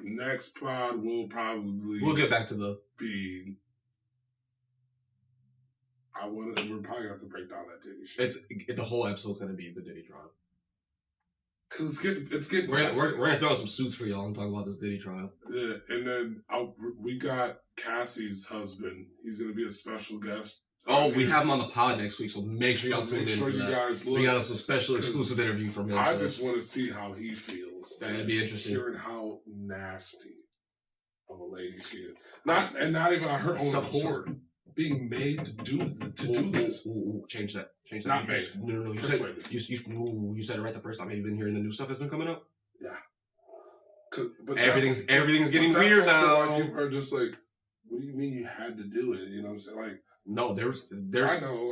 Next pod we'll get back to be. We're probably gonna have to break down that Diddy shit. The whole episode's gonna be the Diddy trial. Cause it's getting. We're gonna throw some suits for y'all and talk about this Diddy trial. Yeah, and then we got Cassie's husband. He's gonna be a special guest. Oh, we have him on the pod next week, so make sure y'all tune in for that. Guys look, we got some special exclusive interview from him. I just want to see how he feels. That'd be interesting. Hearing how nasty of a lady she is. Not even on her own accord. Being made to do this. Change that. Not made. No. You said it right the first time. Have you been hearing the new stuff that's been coming up? Yeah. But everything's getting weird now. Why people are just like, what do you mean you had to do it? You know what I'm saying? Like, no, there's. I know.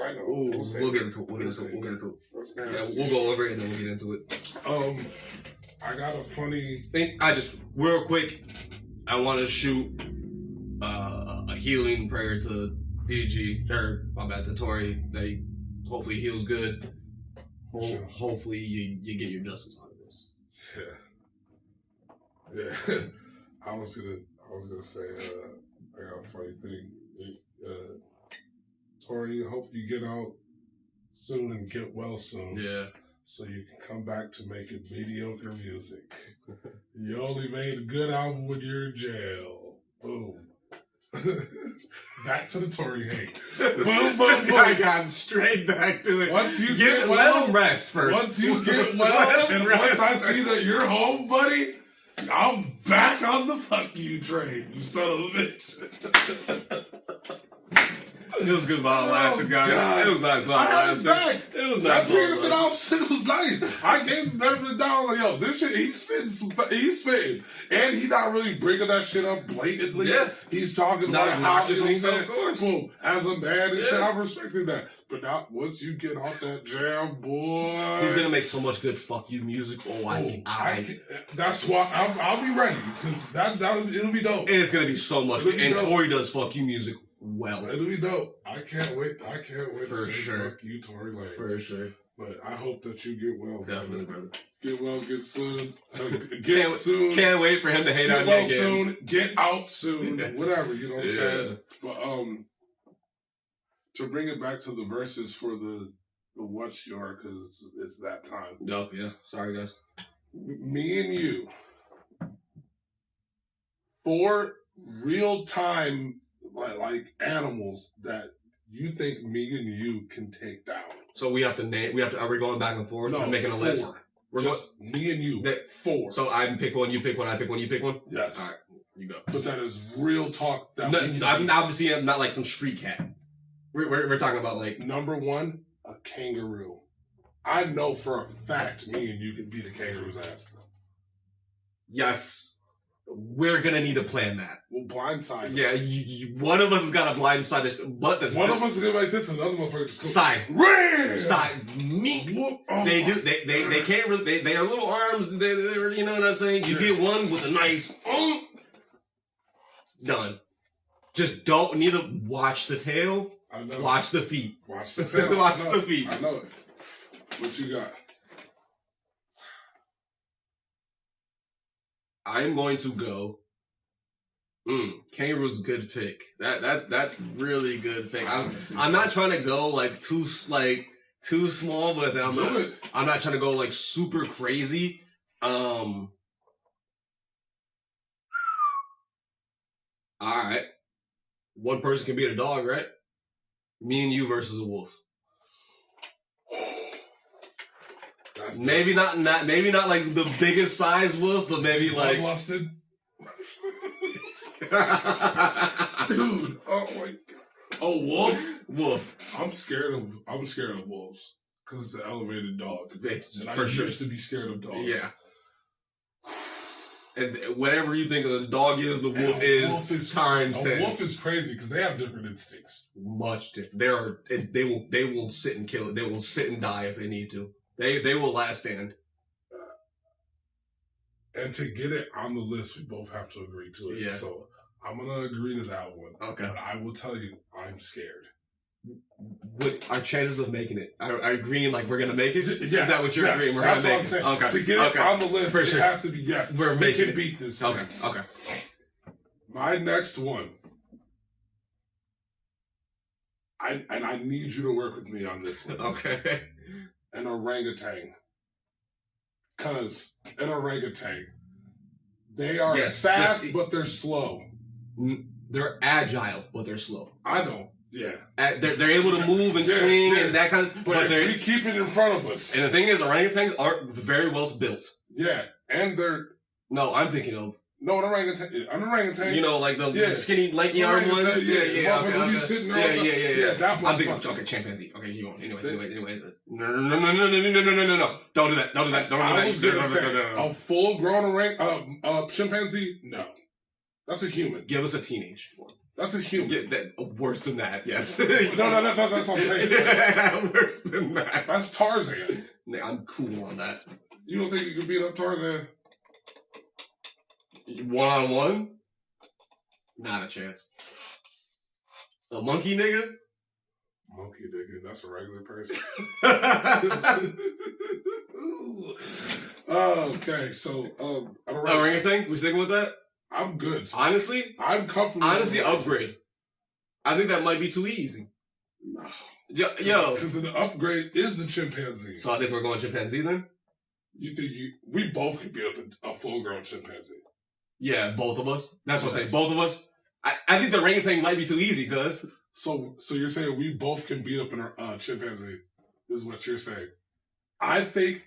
We'll get into it. Yeah, we'll go over it and then we'll get into it. I got a funny thing. Real quick, I want to shoot a healing prayer to to Tory. They hopefully heals good. Hopefully you get your justice out of this. Yeah. I was gonna say I got a funny thing. Tory, hope you get out soon and get well soon. Yeah. So you can come back to making mediocre music. You only made a good album when you're in jail. Boom. Back to the Tory hate. Boom, boom, I got straight back to it. Once you get well, let him rest first. Once you get well, and once I see that you're home, buddy, I'm back on the fuck you train, you son of a bitch. It was good while it lasted, guys. God. It was nice while it lasted. It was nice. That Peterson option was nice. I gave him better than down. Like, yo, this shit, he's spitting. And he's not really bringing that shit up blatantly. Yeah. He's talking about how, you know what I'm saying? Of course. Boom. As a man and shit, I respected that. But now, once you get off that jam, boy. He's going to make so much good fuck you music. That's why I'll be ready. Because it'll be dope. And it's going to be so much good. And Tory does fuck you music well. It'll be dope. I can't wait. For to sure. Fuck you, Tory Lanez. For sure. But I hope that you get well. Definitely, brother. Get well, get soon. Get soon. Can't wait for him to hate on me again. Get well soon. Get out soon. Whatever, you know what I'm saying? But to bring it back to the verses for the What's Your, because it's that time. No, yeah. Sorry, guys. Me and you. 4 real time like animals that you think me and you can take down. So we have to name. Are we going back and forth? No, I'm making a 4. list. We're just me and you. 4. So I pick one, you pick one, I pick one, you pick one. Yes. All right, you go. But that is real talk. I'm not like some street cat. We're talking about like number 1, a kangaroo. I know for a fact me and you can beat a kangaroo's ass. Yes. We're gonna need to plan that. We'll blindside. Yeah, one of us has got to blindside this, but that's one of us is gonna be like this, and another motherfucker just goes side. Me. Oh. They do. They can't really. They are little arms. They're you know what I'm saying. You get one with a nice. Done. Just don't need to watch the tail. I know. Watch the feet. Watch the tail. Watch the feet. I know it. What you got? I am going to go. Kangaroo's good pick. That's really good pick. I'm not trying to go like too small, but I'm not trying to go like super crazy. All right. One person can beat a dog, right? Me and you versus a wolf. Maybe not like the biggest size wolf, but maybe like bloodlusted. Dude, oh my god. Oh, wolf. I'm scared of wolves because it's an elevated dog. I used to be scared of dogs. Yeah. And whatever you think of the dog is, the wolf is times 10. A wolf is crazy because they have different instincts. Much different. They will sit and kill it. They will sit and die if they need to. They will last stand. And to get it on the list, we both have to agree to it. Yeah. So I'm gonna agree to that one. Okay. But I will tell you, I'm scared. What our chances of making it? Are agreeing like we're gonna make it? Yes, is that what you're agreeing? We're that's gonna what make I'm saying. Okay. To get it on the list, For sure. It has to be yes. We can beat this. Okay. Okay. My next one. I need you to work with me on this one. Okay. An orangutan. Because an orangutan, they are fast, but they're slow. They're agile, but they're slow. I know. Yeah. They're able to move and swing and that kind of... But we keep it in front of us. And the thing is, orangutans aren't very well built. Yeah. And they're... No, I'm thinking of... No, an orangutan. You know, like the skinny, lanky arm ones? Yeah. That I'm thinking of chimpanzee. Okay, keep on. Anyways. No. Don't do that. I was going to say, a full-grown chimpanzee? No. That's a human. Give us a teenage one. That's a human. Worse than that, yes. No, that's what I'm saying. Worse than that. That's Tarzan. I'm cool on that. You don't think you can beat up Tarzan? 1-on-1? Not a chance. A monkey nigga? Monkey nigga, that's a regular person. Okay, so orangutan? We sticking with that? I'm good. Honestly? I'm comfortable. Honestly, upgrade. I think that might be too easy. No. Yo. Because the upgrade is the chimpanzee. So I think we're going chimpanzee then? You think we both could beat up a full-grown chimpanzee? Yeah, both of us. That's what I'm saying. Both of us. I think the orangutan might be too easy, cuz. So you're saying we both can beat up a chimpanzee? This is what you're saying. I think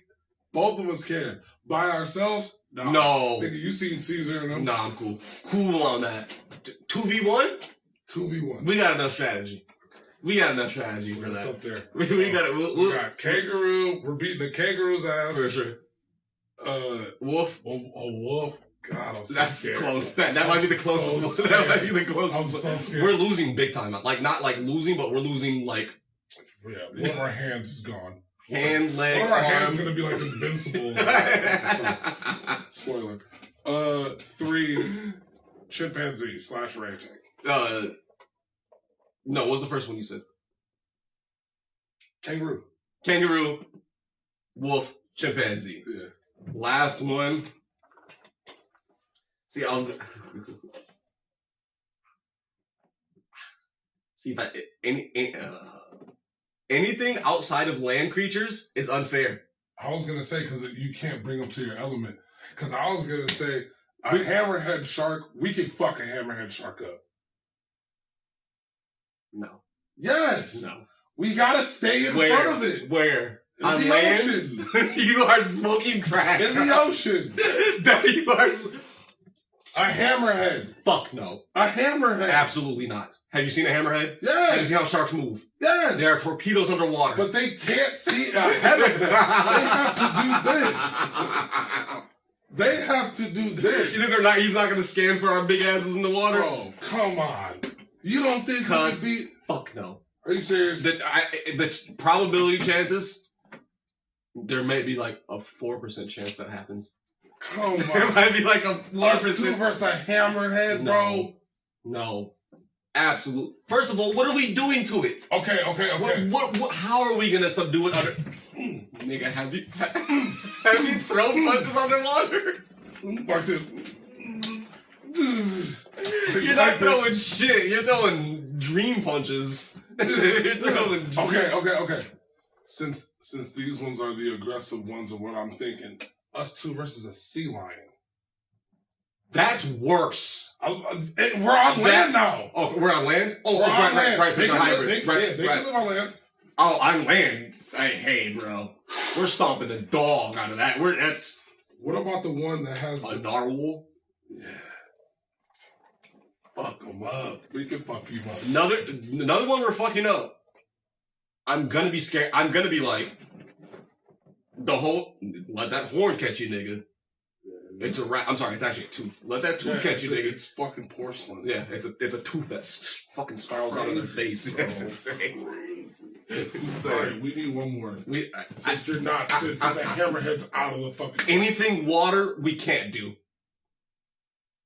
both of us can. By ourselves? No. Nigga, you seen Caesar and them? Nah, I'm cool. Cool on that. 2v1? 2v1. We got enough strategy. We got enough strategy for That's that. up there. We got it. We got kangaroo. We're beating the kangaroo's ass. For sure. Wolf. A wolf. God, I'm so That's scared. close. That might be the closest one. That might be the closest I'm one. so scared. We're losing big time. Like, not like losing, but we're losing like... Yeah, one of our hands is gone. Hand, leg, one of our arm. hands is going to be like invincible. Spoiler. 3, chimpanzee / orangutan. No, what was the first one you said? Kangaroo. Kangaroo, wolf, chimpanzee. Yeah. Last one. See, I was... See, if anything outside of land creatures is unfair. I was going to say, because you can't bring them to your element. Because I was going to say, a hammerhead shark, we could fuck a hammerhead shark up. No. Yes. No. We got to stay in front of it. Where? In On the land? ocean. You are smoking crack. In the ocean. That you are... A hammerhead. Fuck no. A hammerhead. Absolutely not. Have you seen a hammerhead? Yes. Have you seen how sharks move? Yes. There are torpedoes underwater. But they can't see ahead of them. They have to do this. They have to do this. You think he's not going to scan for our big asses in the water? Bro, come on. You don't think he could be... Fuck no. Are you serious? The probability chances, there may be like a 4% chance that happens. Come on. There might be like a 4%. Us 2 versus a hammerhead, bro. No. Absolutely. First of all, what are we doing to it? Okay. What, how are we going to subdue it under... Nigga, have you thrown punches underwater? Like this. You're not throwing shit. You're throwing dream punches. You're throwing Okay. Since these ones are the aggressive ones of what I'm thinking, us 2 versus a sea lion. That's worse. We're on land now. Oh, we're on land? Oh, we're on right. land. They can hybrid. They can live on land. Oh, on land. Hey, bro. We're stomping the dog out of that. That's... What about the one that has... A narwhal? Yeah. Fuck them up. We can fuck you up. Another one we're fucking up. I'm gonna be scared. I'm gonna be like... Let that horn catch you, nigga. It's a rat. I'm sorry, it's actually a tooth. Let that tooth catch you, nigga. It's fucking porcelain. Yeah, it's a tooth that fucking spirals out of their face. It's insane. Insane. Alright, we need one more. Since a hammerhead's out of the fucking... Anything water, we can't do.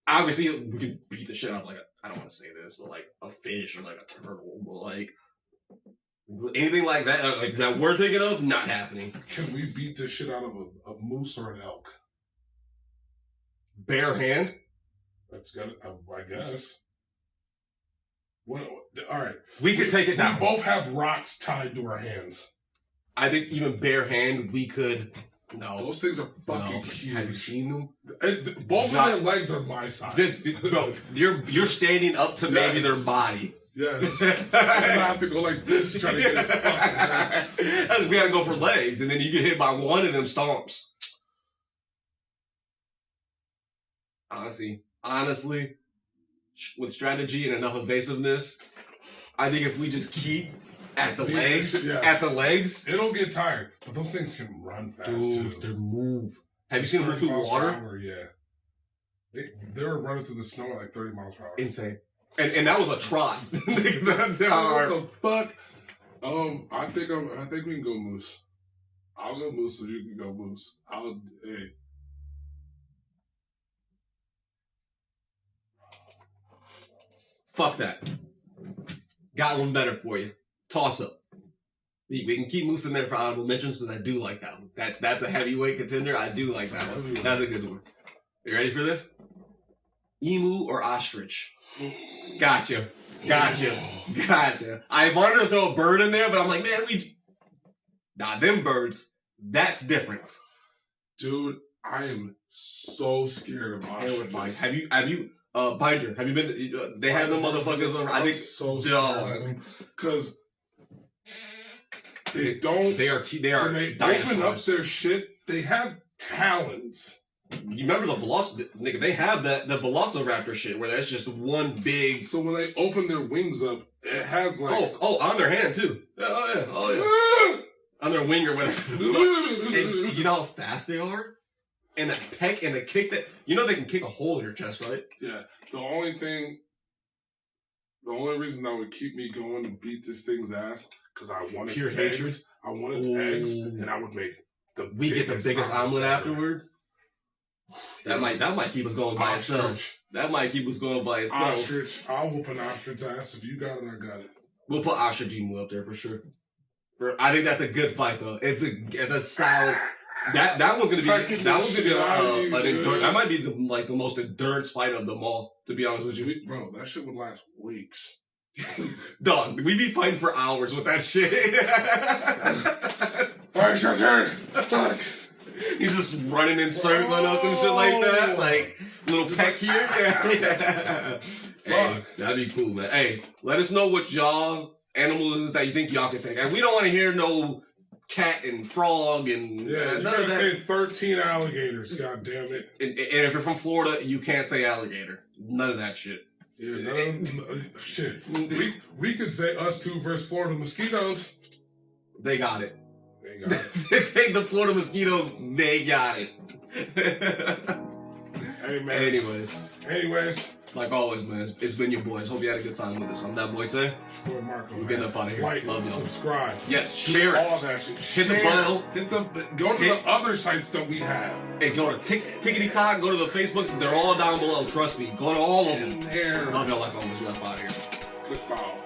Obviously, we can beat the shit out of like I don't want to say this, but like a fish or like a turtle, but like... Anything like that, that we're thinking of, not happening. Can we beat the shit out of a moose or an elk? Bare hand? That's got it, I guess. All right. We could take it down. We both have rocks tied to our hands. I think even bare hand, we could... No. Those things are fucking huge. Have you seen them? Both of their legs are my size. Bro, you're standing up to maybe their body. Yes. And I have to go like this trying to get its fucking legs. We gotta go for legs, and then you get hit by one of them stomps. Honestly, with strategy and enough evasiveness, I think if we just keep at the legs, it'll get tired. But those things can run fast too. They move. Have you seen them move through water? Yeah. They were running through the snow at like 30 miles per hour. Insane. And that was a trot. What the fuck? I think we can go moose. I'll go moose so you can go moose. Hey. Fuck that. Got one better for you. Toss up. We can keep moose in there for honorable mentions, but I do like that one. That's a heavyweight contender. I do like that one. That's a good one. You ready for this? Emu or ostrich? Gotcha. I wanted to throw a bird in there, but I'm like, man, them birds. That's different. Dude, I am so scared of ostriches. Have you, Binder, have you been, they have them motherfuckers over, I think, so scared. Because they don't, they are when they dinosaurs. open up their shit, they have talons. You remember the nigga? They have the Velociraptor shit where that's just one big. So when they open their wings up, it has like on their hand too. Oh yeah. On their wing or whatever. And you know how fast they are, and that peck and the kick that they can kick a hole in your chest, right? Yeah. The only reason that would keep me going to beat this thing's ass because I wanted Pure its hatred. eggs. I wanted its eggs, and I would make We get the biggest omelet afterward. That might keep us going by itself. That might keep us going by itself. Ostrich. I'll whoop an ostrich ass. If you got it, I got it. We'll put Ostrich Emu up there for sure. I think that's a good fight though. It's a solid. That one's gonna be that might be the most endurance fight of them all. To be honest with you, bro, that shit would last weeks. Dog, we be fighting for hours with that shit. Alright, your turn. Fuck. He's just running in circles on us and shit like that. Like, little peck here. Yeah. Hey, that'd be cool, man. Hey, let us know what y'all animals is that you think y'all can take. And we don't want to hear no cat and frog and yeah, you gotta say 13 alligators, god damn it. And if you're from Florida, you can't say alligator. None of that shit. Yeah, shit. We could say us two versus Florida mosquitoes. They got it. They got it. They think the Florida mosquitoes, they got it. Hey, man. Anyways. Like always, man, it's been your boys. Hope you had a good time with us. I'm that boy, Tay. Boy Marco. We're getting up out of here. Like, love y'all. Subscribe. Yes, share it. All that shit. Hit the bell. Go to the other sites that we have. Hey, go to Tickety Talk. Go to the Facebooks. They're all down below. Trust me. Go to all of them. There. Love y'all like always. We're up out of here. Click ball.